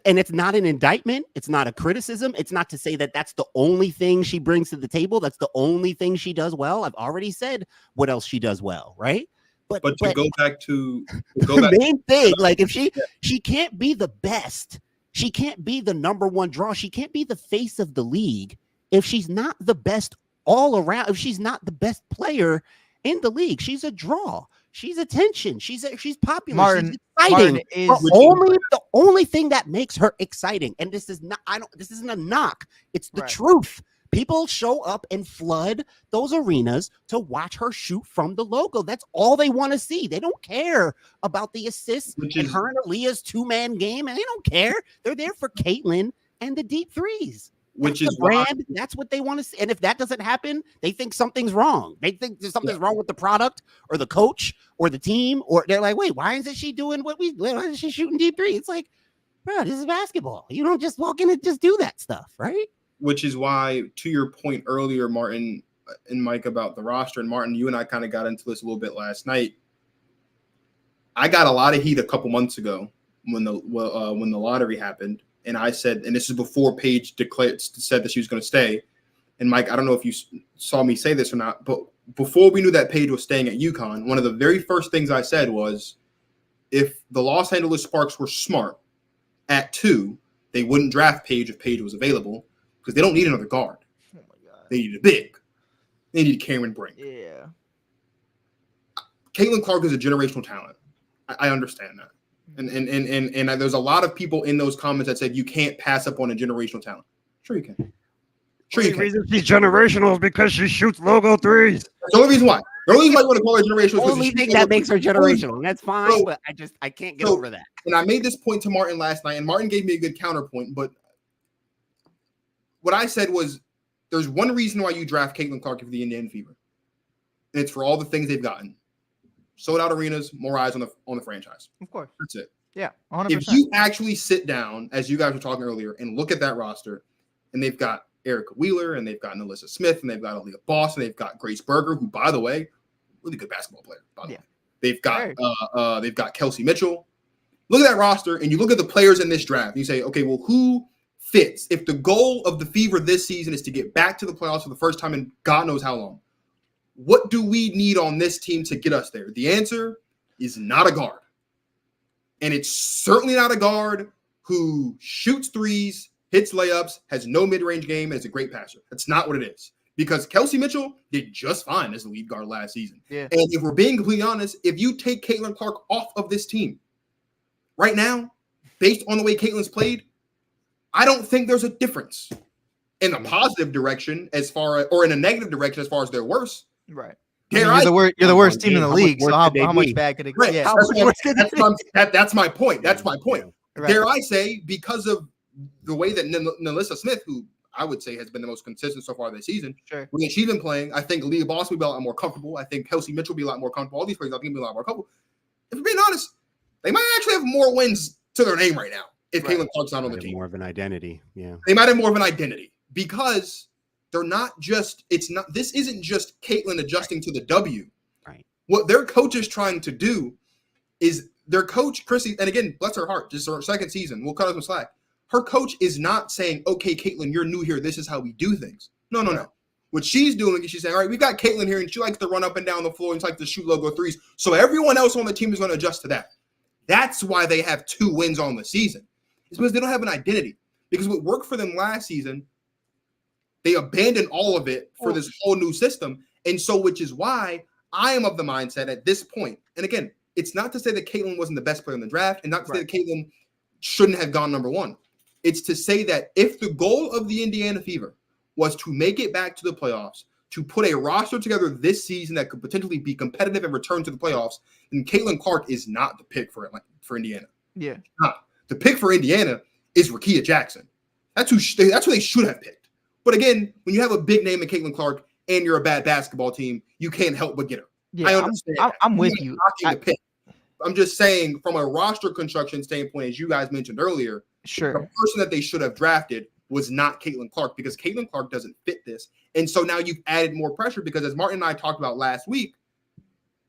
Speaker 2: And it's not an indictment. It's not a criticism. It's not to say that that's the only thing she brings to the table. That's the only thing she does well. I've already said what else she does well, right? But
Speaker 4: to go back to
Speaker 2: the main thing, like if she can't be the best, she can't be the number one draw. She can't be the face of the league if she's not the best all around. If she's not the best player in the league, she's a draw. She's attention. She's popular.
Speaker 3: Martin,
Speaker 2: she's exciting. The only thing that makes her exciting, and this isn't a knock. It's the truth. People show up and flood those arenas to watch her shoot from the logo. That's all they want to see. They don't care about the assists and her and Aaliyah's two-man game, and they don't care. They're there for Caitlin and the deep threes.
Speaker 4: Which is
Speaker 2: brand. That's what they want to see. And if that doesn't happen, they think something's wrong. They think there's something's wrong with the product or the coach or the team, or they're like, wait, why isn't she doing why is she shooting deep three? It's like, bro, this is basketball. You don't just walk in and just do that stuff, right?
Speaker 4: Which is why, to your point earlier, Martin and Mike, about the roster, and Martin, you and I kind of got into this a little bit last night. I got a lot of heat a couple months ago when the lottery happened. And I said, and this is before Paige said that she was going to stay. And Mike, I don't know if you saw me say this or not, but before we knew that Paige was staying at UConn, one of the very first things I said was, if the Los Angeles Sparks were smart at 2, they wouldn't draft Paige if Paige was available, because they don't need another guard. Oh my God. They need a big. They need Cameron Brink.
Speaker 3: Yeah.
Speaker 4: Caitlin Clark is a generational talent. I understand that. And there's a lot of people in those comments that said you can't pass up on a generational talent. Sure you can. Sure you can.
Speaker 2: The reason she's generational is because she shoots logo threes.
Speaker 4: That's the only reason why. The only reason why you want to call her generational
Speaker 2: is the only thing that makes her generational. That's fine, but I can't get over that.
Speaker 4: And I made this point to Martin last night, and Martin gave me a good counterpoint. But what I said was, there's one reason why you draft Caitlin Clark for the Indiana Fever, and it's for all the things they've gotten. Sold out arenas, more eyes on the franchise.
Speaker 3: Of course.
Speaker 4: That's it.
Speaker 3: Yeah, 100%.
Speaker 4: If you actually sit down, as you guys were talking earlier, and look at that roster, and they've got Erica Wheeler, and they've got Alyssa Smith, and they've got Aaliyah Boss, and they've got Grace Berger, who, by the way, really good basketball player. By the way, they've got Kelsey Mitchell. Look at that roster, and you look at the players in this draft. And you say, okay, well, who fits? If the goal of the Fever this season is to get back to the playoffs for the first time in God knows how long, what do we need on this team to get us there? The answer is not a guard. And it's certainly not a guard who shoots threes, hits layups, has no mid-range game, and is a great passer. That's not what it is. Because Kelsey Mitchell did just fine as the lead guard last season. Yeah. And if we're being completely honest, if you take Caitlin Clark off of this team right now, based on the way Caitlin's played, I don't think there's a difference in the positive direction or in a negative direction as far as they're worse.
Speaker 3: Right. You're the worst team in the league. So how much bad could it get? Yeah.
Speaker 4: That's my point. That's my point.
Speaker 3: Right.
Speaker 4: Dare I say, because of the way that Alyssa Smith, who I would say has been the most consistent so far this season, when she's been playing, I think Aaliyah Boss will be a lot more comfortable. I think Kelsey Mitchell will be a lot more comfortable. All these players I think will be a lot more comfortable. If we're being honest, they might actually have more wins to their name right now if Caitlin Clark's not on the team.
Speaker 2: More of an identity. Yeah.
Speaker 4: They might have more of an identity because they're not just, this isn't just Caitlin adjusting to the W.
Speaker 2: Right.
Speaker 4: What their coach is trying to do is their coach, Chrissy, and again, bless her heart, just her second season. We'll cut her some slack. Her coach is not saying, okay, Caitlin, you're new here. This is how we do things. No. What she's doing is she's saying, all right, we've got Caitlin here, and she likes to run up and down the floor and she likes to shoot logo threes. So everyone else on the team is going to adjust to that. That's why they have 2 wins on the season. It's because they don't have an identity. Because what worked for them last season, they abandoned all of it for this whole new system. And so, which is why I am of the mindset at this point. And again, it's not to say that Caitlin wasn't the best player in the draft, and not to say that Caitlin shouldn't have gone number 1. It's to say that if the goal of the Indiana Fever was to make it back to the playoffs, to put a roster together this season that could potentially be competitive and return to the playoffs, then Caitlin Clark is not the pick for Indiana.
Speaker 3: Yeah.
Speaker 4: The pick for Indiana is Rickea Jackson. That's who they should have picked. But again, when you have a big name in Caitlin Clark and you're a bad basketball team, you can't help but get her.
Speaker 3: Yeah,
Speaker 4: I understand.
Speaker 3: I'm with you.
Speaker 4: I'm just saying from a roster construction standpoint, as you guys mentioned earlier,
Speaker 3: sure,
Speaker 4: the person that they should have drafted was not Caitlin Clark, because Caitlin Clark doesn't fit this. And so now you've added more pressure, because as Martin and I talked about last week,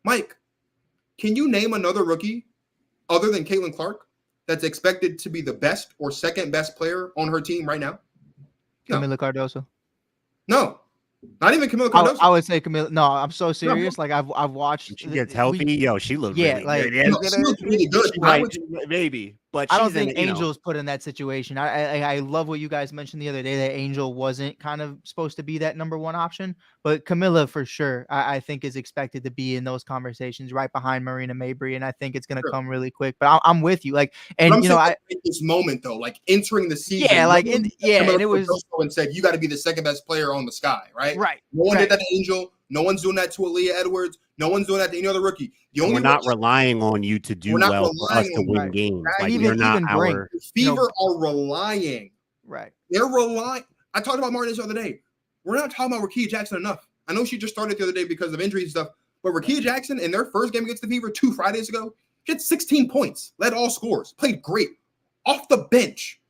Speaker 4: Mike, can you name another rookie other than Caitlin Clark that's expected to be the best or second best player on her team right now? No.
Speaker 3: Camila Cardoso.
Speaker 4: No. Not even Camila Cardoso.
Speaker 3: I would say Camila. No, I'm so serious. Like I've watched.
Speaker 2: She gets healthy. She looked really good.
Speaker 4: She looked really good.
Speaker 2: Maybe, but
Speaker 3: I don't think Angel's put in that situation. I love what you guys mentioned the other day, that Angel wasn't kind of supposed to be that number 1 option, but Camila for sure I think is expected to be in those conversations right behind Marina Mabry, and I think it's going to come really quick. But I'm with you. Like, and you know, at
Speaker 4: this moment though, like entering the season,
Speaker 3: and it was
Speaker 4: and said you got to be the second best player on the sky, right?
Speaker 3: Right.
Speaker 4: No one did that to Angel. No one's doing that to Aaliyah Edwards. No one's doing that to any other rookie.
Speaker 2: We're not relying on you to do well for us to win games. Like,
Speaker 3: you're not
Speaker 4: our Fever are relying.
Speaker 3: Right.
Speaker 4: They're relying. I talked about Martin the other day. We're not talking about Rickea Jackson enough. I know she just started the other day because of injuries and stuff, but Rickea Jackson in their first game against the Fever 2 Fridays ago, she had 16 points, led all scores, played great. Off the bench,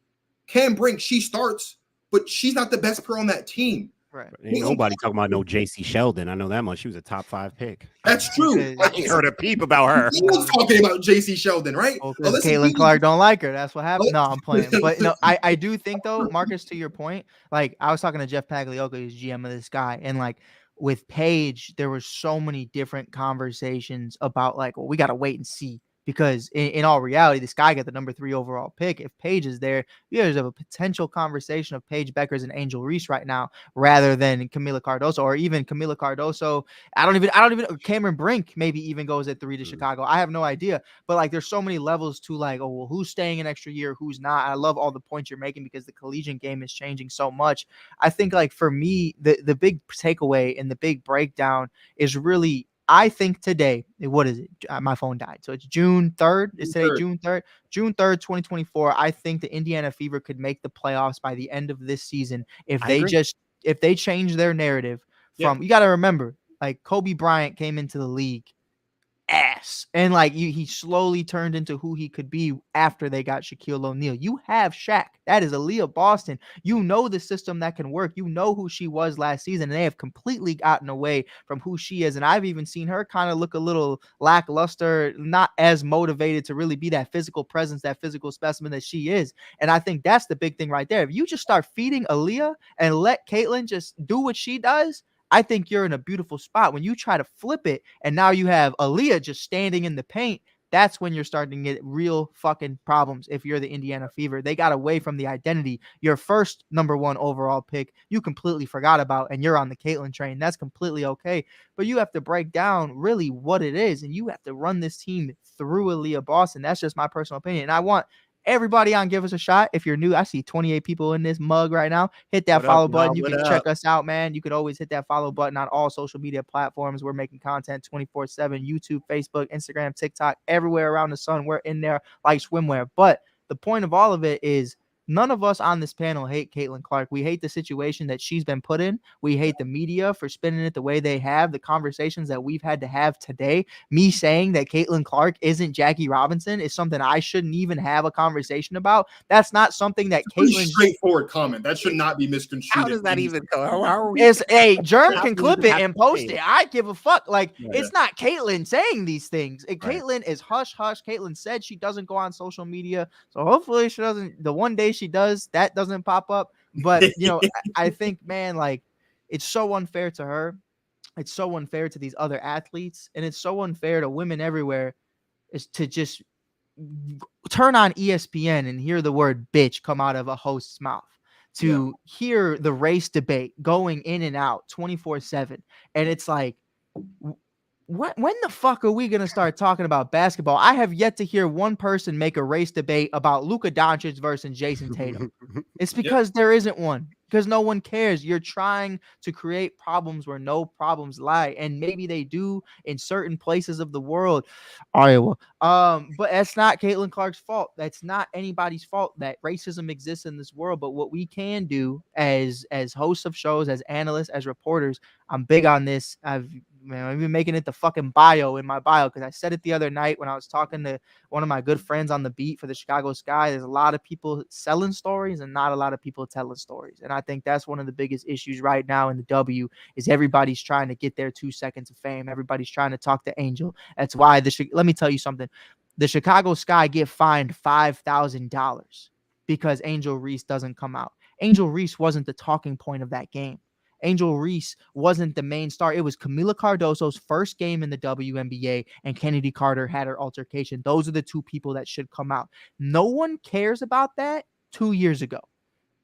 Speaker 4: Cam Brink, she starts, but she's not the best player on that team.
Speaker 3: Right.
Speaker 2: Ain't nobody talking about no JC Sheldon. I know that much. She was a top 5 pick.
Speaker 4: That's true.
Speaker 2: I ain't heard a peep about her.
Speaker 4: No one's talking about JC Sheldon, right?
Speaker 3: Caitlin Clark don't like her. That's what happened. No, I'm playing. But no, I do think though, Marcus, to your point, like I was talking to Jeff Pagliocco, who's GM of this guy, and like with Paige, there were so many different conversations about like, well, we got to wait and see. Because in all reality, this guy got the number 3 overall pick. If Paige is there, there's a potential conversation of Paige Beckers and Angel Reese right now, rather than Camila Cardoso, or even Camila Cardoso. I don't even Cameron Brink maybe even goes at 3 to Chicago. I have no idea. But like, there's so many levels to like, oh, well, who's staying an extra year, who's not. I love all the points you're making because the collegiate game is changing so much. I think like for me, the big takeaway and the big breakdown is really, I think today, what is it? My phone died. So it's June 3rd. Is today June 3rd? June 3rd, 2024. I think the Indiana Fever could make the playoffs by the end of this season if they change their narrative from, you got to remember, like Kobe Bryant came into the league ass, and like he slowly turned into who he could be after they got Shaquille O'Neal. You have Shaq. That is Aaliyah Boston. You know the system that can work. You know who she was last season, and they have completely gotten away from who she is. And I've even seen her kind of look a little lackluster, not as motivated to really be that physical presence, that physical specimen that she is. And I think that's the big thing right there. If you just start feeding Aaliyah and let Caitlin just do what she does, I think you're in a beautiful spot. When you try to flip it and now you have Aaliyah just standing in the paint, that's when you're starting to get real fucking problems. If you're the Indiana Fever, they got away from the identity. Your first number 1 overall pick, you completely forgot about, and you're on the Caitlin train. That's completely okay. But you have to break down really what it is, and you have to run this team through Aaliyah Boston. That's just my personal opinion. And I want everybody on Give Us a Shot. If you're new, I see 28 people in this mug right now. Hit that follow button. You can check us out, man. You could always hit that follow button on all social media platforms. We're making content 24/7, YouTube, Facebook, Instagram, TikTok, everywhere around the sun. We're in there like swimwear. But the point of all of it is None of us on this panel hate Caitlin Clark. We hate the situation that she's been put in. We hate the media for spinning it the way they have. The conversations that we've had to have today. Me saying that Caitlin Clark isn't Jackie Robinson is something I shouldn't even have a conversation about. That's not something that Caitlin.
Speaker 4: Straightforward comment. That should not be misconstrued.
Speaker 2: How does that even go? How are we?
Speaker 3: Is a Germ can clip it and post it. I give a fuck. Like,
Speaker 2: Yeah.
Speaker 3: it's not Caitlyn saying these things.
Speaker 2: Right.
Speaker 3: Caitlyn is hush hush. Caitlyn said she doesn't go on social media, so hopefully she doesn't. The one day she does, that doesn't pop up. But I think, man, like, it's so unfair to her. It's so unfair to these other athletes, and it's so unfair to women everywhere. Is to just turn on ESPN and hear the word bitch come out of a host's mouth. To hear the race debate going in and out 24/7. And it's like, when the fuck are we going to start talking about basketball? I have yet to hear one person make a race debate about Luka Doncic versus Jason Tatum. It's because there isn't one. Because no one cares. You're trying to create problems where no problems lie. And maybe they do in certain places of the world. Iowa. But that's not Caitlin Clark's fault. That's not anybody's fault that racism exists in this world. But what we can do as hosts of shows, as analysts, as reporters, I'm big on this. I've been making it the fucking bio in my bio because I said it the other night when I was talking to one of my good friends on the beat for the Chicago Sky. There's a lot of people selling stories and not a lot of people telling stories. And I think that's one of the biggest issues right now in the W is everybody's trying to get their 2 seconds of fame. Everybody's trying to talk to Angel. That's why let me tell you something. The Chicago Sky get fined $5,000 because Angel Reese doesn't come out. Angel Reese wasn't the talking point of that game. Angel Reese wasn't the main star. It was Camila Cardoso's first game in the WNBA, and Chennedy Carter had her altercation. Those are the 2 people that should come out. No one cares about that 2 years ago.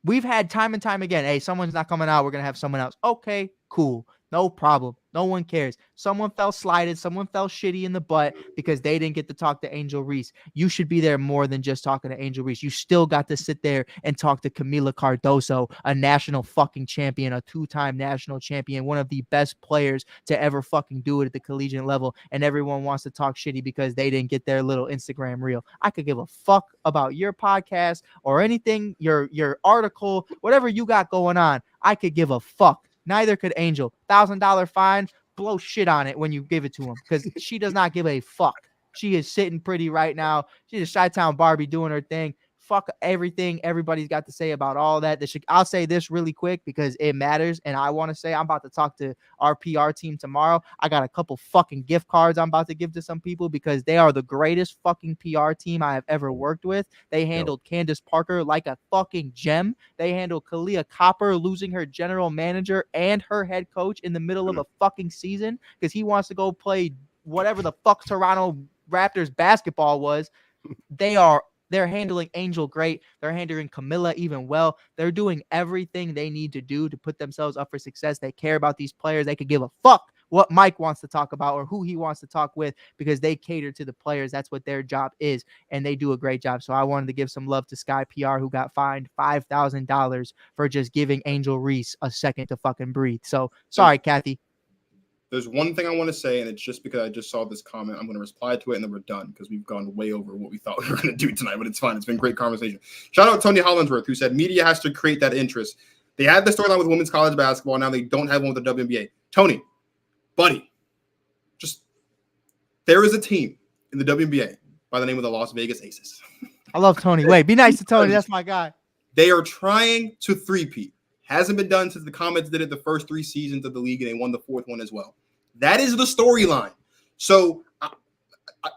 Speaker 3: We've had time and time again, hey, someone's not coming out. We're going to have someone else. Okay, cool. No problem. No one cares. Someone felt slighted. Someone felt shitty in the butt because they didn't get to talk to Angel Reese. You should be there more than just talking to Angel Reese. You still got to sit there and talk to Camila Cardoso, a national fucking champion, a 2-time national champion, one of the best players to ever fucking do it at the collegiate level. And everyone wants to talk shitty because they didn't get their little Instagram reel. I could give a fuck about your podcast or anything, your article, whatever you got going on. I could give a fuck. Neither could Angel. $1,000 fine. Blow shit on it when you give it to him because she does not give a fuck. She is sitting pretty right now. She's a Chi-Town Barbie doing her thing. Fuck everything everybody's got to say about all that. I'll say this really quick because it matters. And I want to say I'm about to talk to our PR team tomorrow. I got a couple fucking gift cards I'm about to give to some people because they are the greatest fucking PR team I have ever worked with. They handled Candace Parker like a fucking gem. They handled Kalia Copper losing her general manager and her head coach in the middle of a fucking season because he wants to go play whatever the fuck Toronto Raptors basketball was. They're handling Angel great. They're handling Camilla even well. They're doing everything they need to do to put themselves up for success. They care about these players. They could give a fuck what Mike wants to talk about or who he wants to talk with because they cater to the players. That's what their job is, and they do a great job. So I wanted to give some love to Sky PR, who got fined $5,000 for just giving Angel Reese a second to fucking breathe. So sorry, Kathy.
Speaker 4: There's one thing I want to say, and it's just because I just saw this comment. I'm going to reply to it, and then we're done because we've gone way over what we thought we were going to do tonight, but it's fine. It's been great conversation. Shout out Tony Hollinsworth, who said media has to create that interest. They had the storyline with women's college basketball. Now they don't have one with the WNBA. Tony, buddy, there is a team in the WNBA by the name of the Las Vegas Aces.
Speaker 3: I love Tony. Wait, be nice to Tony. That's my guy.
Speaker 4: They are trying to three-peat. Hasn't been done since the Comets did it the first 3 seasons of the league, and they won the 4th one as well. That is the storyline. So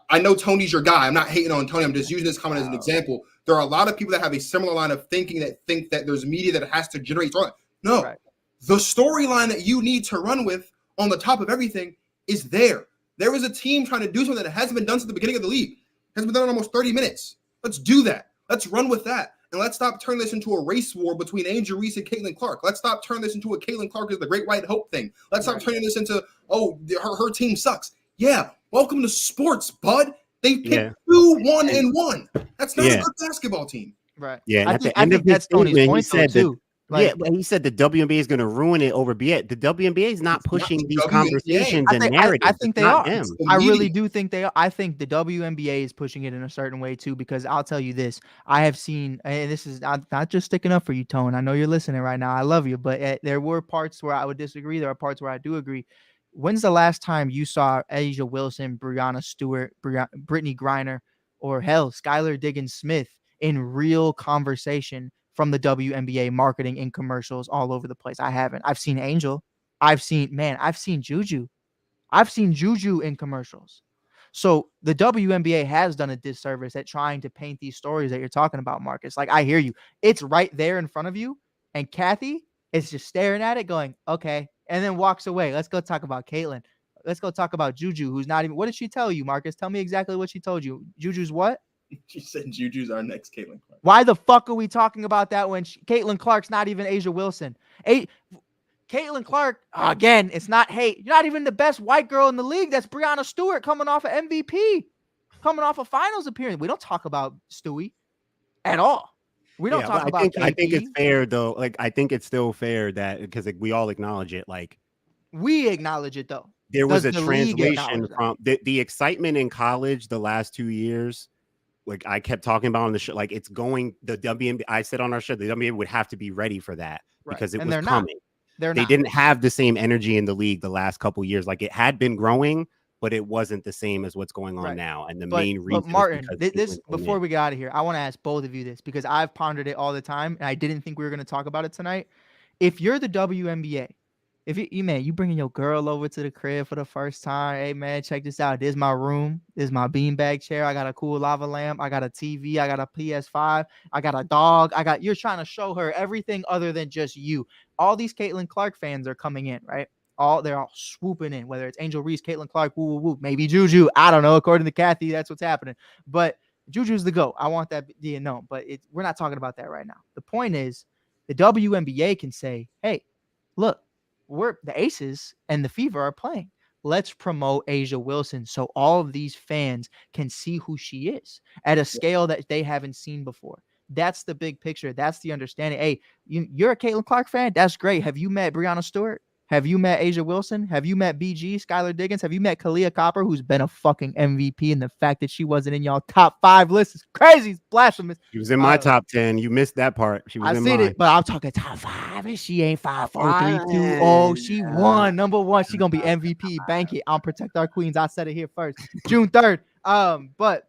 Speaker 4: I know Tony's your guy. I'm not hating on Tony. I'm just using this comment as an example. There are a lot of people that have a similar line of thinking that think that there's media that has to generate storyline. No, right. The storyline that you need to run with on the top of everything is there. There is a team trying to do something that hasn't been done since the beginning of the league. It hasn't been done in almost 30 minutes. Let's do that. Let's run with that. And let's stop turning this into a race war between Angel Reese and Caitlin Clark. Let's stop turning this into a Caitlin Clark is the Great White Hope thing. Let's stop turning this into, her team sucks. Yeah, welcome to sports, bud. They picked 2-1-1. That's not a good basketball team.
Speaker 3: Right.
Speaker 2: Yeah,
Speaker 3: I think that's Tony's point, though, too. Like,
Speaker 2: yeah, but he said the WNBA is going to ruin it over BS. The WNBA is not
Speaker 4: It's not
Speaker 2: pushing
Speaker 4: the
Speaker 2: these
Speaker 4: WNBA.
Speaker 2: conversations
Speaker 3: I
Speaker 2: and
Speaker 3: think
Speaker 2: narratives.
Speaker 3: I think
Speaker 2: It's
Speaker 3: they
Speaker 2: not
Speaker 3: are.
Speaker 2: them.
Speaker 4: the
Speaker 3: I really
Speaker 4: media.
Speaker 3: do think they are. I think the WNBA is pushing it in a certain way too, because I'll tell you this: I have seen, and this is not just sticking up for you, Tone. I know you're listening right now. I love you, but there were parts where I would disagree. There are parts where I do agree. When's the last time you saw Asia Wilson, Brianna Stewart, Brittany Griner, or hell, Skylar Diggins-Smith in real conversation from the WNBA marketing in commercials all over the place? I haven't. I've seen Angel. I've seen Juju. I've seen Juju in commercials. So the WNBA has done a disservice at trying to paint these stories that you're talking about, Marcus. Like, I hear you. It's right there in front of you. And Kathy is just staring at it going, okay. And then walks away. Let's go talk about Caitlyn. Let's go talk about Juju, who's not even. What did she tell you, Marcus? Tell me exactly what she told you. Juju's what?
Speaker 4: She said Juju's our next Caitlyn Clark.
Speaker 3: Why the fuck are we talking about that when Caitlyn Clark's not even Asia Wilson? Caitlyn Clark, again, it's not, hey, you're not even the best white girl in the league. That's Brianna Stewart coming off of MVP, coming off a finals appearance. We don't talk about Stewie at all. We don't talk about KP.
Speaker 2: I think it's fair, though. Like, I think it's still fair that, because like, we all acknowledge it. Like,
Speaker 3: we acknowledge it, though.
Speaker 2: There was
Speaker 3: Does
Speaker 2: a
Speaker 3: the league
Speaker 2: translation
Speaker 3: acknowledge
Speaker 2: from the excitement in college the last 2 years. Like I kept talking about on the show, like it's going, the WNBA, I said on our show, the WNBA would have to be ready for that because it was coming. They didn't have the same energy in the league the last couple years. Like it had been growing, but it wasn't the same as what's going on now. And the main reason,
Speaker 3: but Martin, this before we get out of here, I want to ask both of you this because I've pondered it all the time, and I didn't think we were going to talk about it tonight. If you're the WNBA, if you bringing your girl over to the crib for the first time, hey man, check this out. This is my room. This is my beanbag chair. I got a cool lava lamp. I got a TV. I got a PS5. I got a dog. You're trying to show her everything other than just you. All these Caitlin Clark fans are coming in, right? They're all swooping in, whether it's Angel Reese, Caitlin Clark, woo, woo, woo, maybe Juju. I don't know. According to Kathy, that's what's happening. But Juju's the GOAT. I want that being known, but we're not talking about that right now. The point is the WNBA can say, hey, look, the Aces and the Fever are playing. Let's promote Asia Wilson so all of these fans can see who she is at a scale that they haven't seen before. That's the big picture. That's the understanding. Hey, you're a Caitlin Clark fan? That's great. Have you met Brianna Stewart? Have you met Asia Wilson? Have you met BG, Skylar Diggins? Have you met Kalia Copper, who's been a fucking MVP? And the fact that she wasn't in y'all top 5 list is crazy. It's blasphemous.
Speaker 2: She was in my top 10. You missed that part. She was in mine.
Speaker 3: It, but I'm talking top 5, and she ain't 5, 4, 3, 2. Oh, she won. Number 1. She gonna be MVP. Bank it. I'll protect our queens. I said it here first. June 3rd. But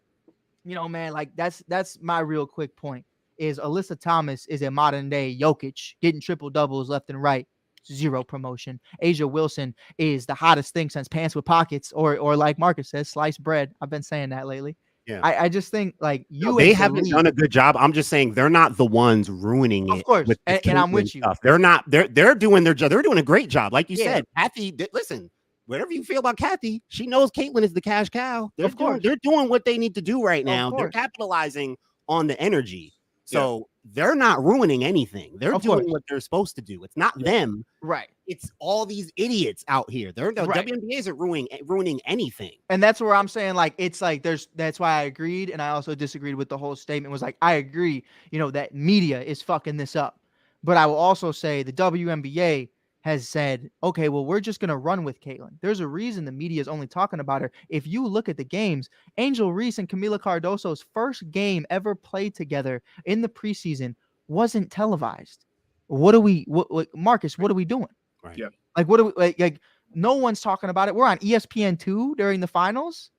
Speaker 3: man, like that's my real quick point. Is Alyssa Thomas is a modern day Jokic, getting triple doubles left and right. 0 promotion. Asia Wilson is the hottest thing since pants with pockets, or like Marcus says, sliced bread. I've been saying that lately. Yeah, I just think like
Speaker 2: they haven't done a good job. I'm just saying they're not the ones ruining it.
Speaker 3: Of course, and I'm with you.
Speaker 2: They're not. They're doing their job. They're doing a great job, like you said. Kathy, listen. Whatever you feel about Kathy, she knows Caitlyn is the cash cow. They're doing what they need to do right now. They're capitalizing on the energy. So they're not ruining anything. They're doing what they're supposed to do. It's not them.
Speaker 3: Right.
Speaker 2: It's all these idiots out here. The WNBA isn't ruining anything.
Speaker 3: And that's where I'm saying, like, it's like that's why I agreed. And I also disagreed with the whole statement. Was like, I agree, that media is fucking this up. But I will also say the WNBA has said, okay, well, we're just going to run with Caitlyn. There's a reason the media is only talking about her. If you look at the games, Angel Reese and Camila Cardoso's first game ever played together in the preseason wasn't televised. Marcus, what are we doing?
Speaker 2: Right.
Speaker 4: Yeah.
Speaker 3: Like, what are we like? No one's talking about it. We're on ESPN2 during the finals.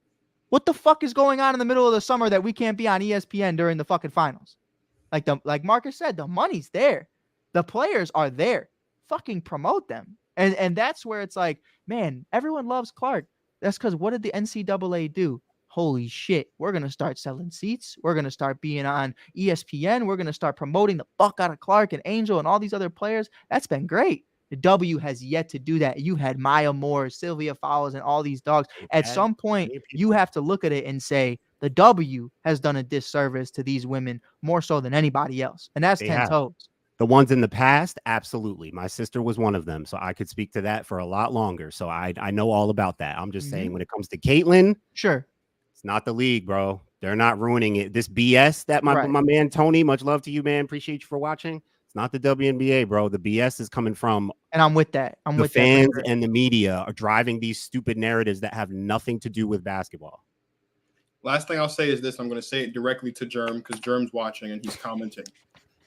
Speaker 3: What the fuck is going on in the middle of the summer that we can't be on ESPN during the fucking finals? Like Marcus said, the money's there. The players are there. Fucking promote them. And that's where it's like, man, everyone loves Clark. That's because what did the NCAA do? Holy shit, we're going to start selling seats. We're going to start being on ESPN. We're going to start promoting the fuck out of Clark and Angel and all these other players. That's been great. The W has yet to do that. You had Maya Moore, Sylvia Fowles, and all these dogs. At some point, you have to look at it and say, the W has done a disservice to these women more so than anybody else. And that's 10 toes.
Speaker 2: The ones in the past, absolutely. My sister was one of them, so I could speak to that for a lot longer. So I know all about that. I'm just saying when it comes to Caitlyn,
Speaker 3: sure,
Speaker 2: it's not the league, bro. They're not ruining it. This BS that my man Tony, much love to you, man. Appreciate you for watching. It's not the WNBA, bro. The BS is coming from,
Speaker 3: and I'm with that. I'm
Speaker 2: the
Speaker 3: with
Speaker 2: fans
Speaker 3: that.
Speaker 2: and the media are driving these stupid narratives that have nothing to do with basketball.
Speaker 4: Last thing I'll say is this. I'm going to say it directly to Germ because Germ's watching and he's commenting.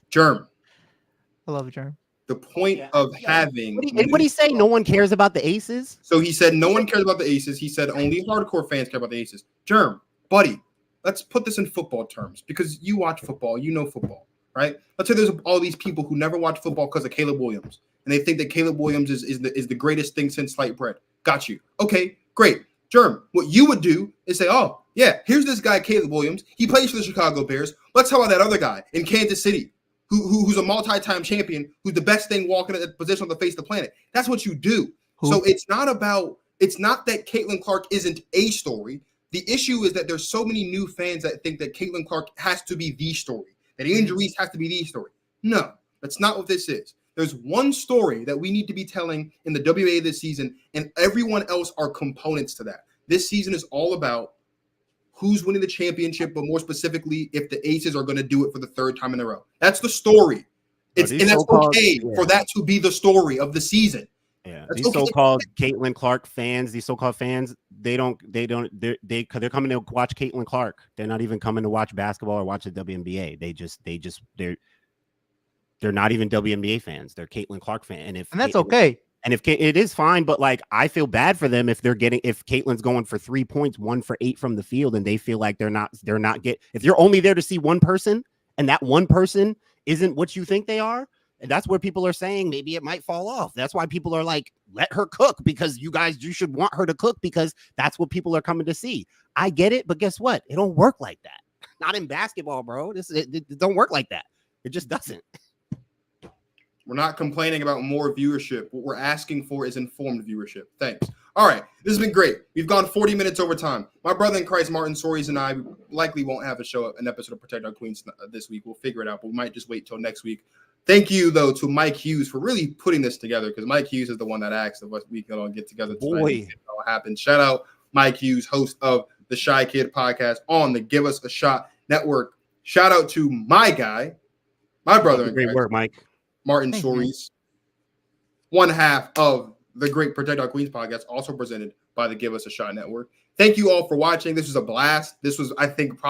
Speaker 4: Germ.
Speaker 3: I love Germ.
Speaker 4: The point of having.
Speaker 2: What did he say? No one cares about the Aces?
Speaker 4: So he said no one cares about the Aces. He said only hardcore fans care about the Aces. Germ, buddy, let's put this in football terms because you watch football. You know football, right? Let's say there's all these people who never watch football because of Caleb Williams. And they think that Caleb Williams is the greatest thing since sliced bread. Got you. Okay, great. Germ, what you would do is say, oh, yeah, here's this guy, Caleb Williams. He plays for the Chicago Bears. Let's talk about that other guy in Kansas City who's a multi-time champion, who's the best thing walking at the position on the face of the planet. That's what you do. So it's not that Caitlin Clark isn't a story. The issue is that there's so many new fans that think that Caitlin Clark has to be the story, that Angel Reese has to be the story. No, that's not what this is. There's one story that we need to be telling in the WA this season, and everyone else are components to that. This season is all about who's winning the championship, but more specifically, if the Aces are going to do it for the third time in a row. That's the story. And that's okay for that to be the story of the season.
Speaker 2: Yeah, these so-called Caitlin Clark fans, these so-called fans, they're coming to watch Caitlin Clark. They're not even coming to watch basketball or watch the WNBA. They're not even WNBA fans. They're Caitlin Clark fans, and that's okay. And if it is fine, but like I feel bad for them if Caitlin's going for 3 points, 1 for 8 from the field, and they feel like if you're only there to see one person, and that one person isn't what you think they are. And that's where people are saying maybe it might fall off. That's why people are like, let her cook because you should want her to cook because that's what people are coming to see. I get it, but guess what? It don't work like that. Not in basketball, bro. It don't work like that. It just doesn't.
Speaker 4: We're not complaining about more viewership. What we're asking for is informed viewership. Thanks. All right. This has been great. We've gone 40 minutes over time. My brother in Christ, Martin Soares, and I likely won't have an episode of Protect Our Queens this week. We'll figure it out, but we might just wait till next week. Thank you, though, to Mike Hughes for really putting this together because Mike Hughes is the one that asked if we can all get together tonight. Boy. It all happened. Shout out Mike Hughes, host of the Shy Kid podcast on the Give Us a Shot Network. Shout out to my guy, my brother in Christ.
Speaker 2: Great work, Mike. Martin
Speaker 4: Soares, one half of the great Protect Our Queens podcast, also presented by the Give Us a Shot Network. Thank you all for watching. This was a blast. This was, I think,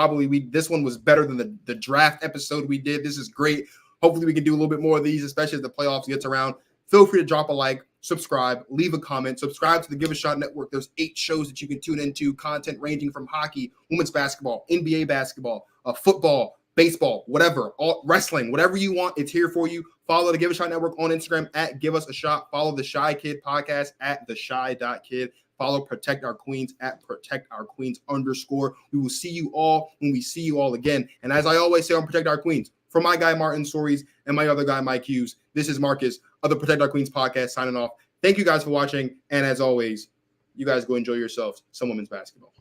Speaker 4: this one was better than the draft episode we did. This is great. Hopefully we can do a little bit more of these, especially as the playoffs gets around. Feel free to drop a like, subscribe, leave a comment, subscribe to the Give a Shot Network. There's 8 shows that you can tune into, content ranging from hockey, women's basketball, NBA basketball, football, baseball, whatever, all wrestling, whatever you want, it's here for you. Follow the Give a Shot Network on Instagram at Give Us a Shot. Follow the Shy Kid podcast at theshy.kid. Follow Protect Our Queens at @ProtectOurQueens_. We will see you all when we see you all again. And as I always say on Protect Our Queens, for my guy Martin Soares and my other guy Mike Hughes, this is Marcus of the Protect Our Queens podcast signing off. Thank you guys for watching. And as always, you guys go enjoy yourselves some women's basketball.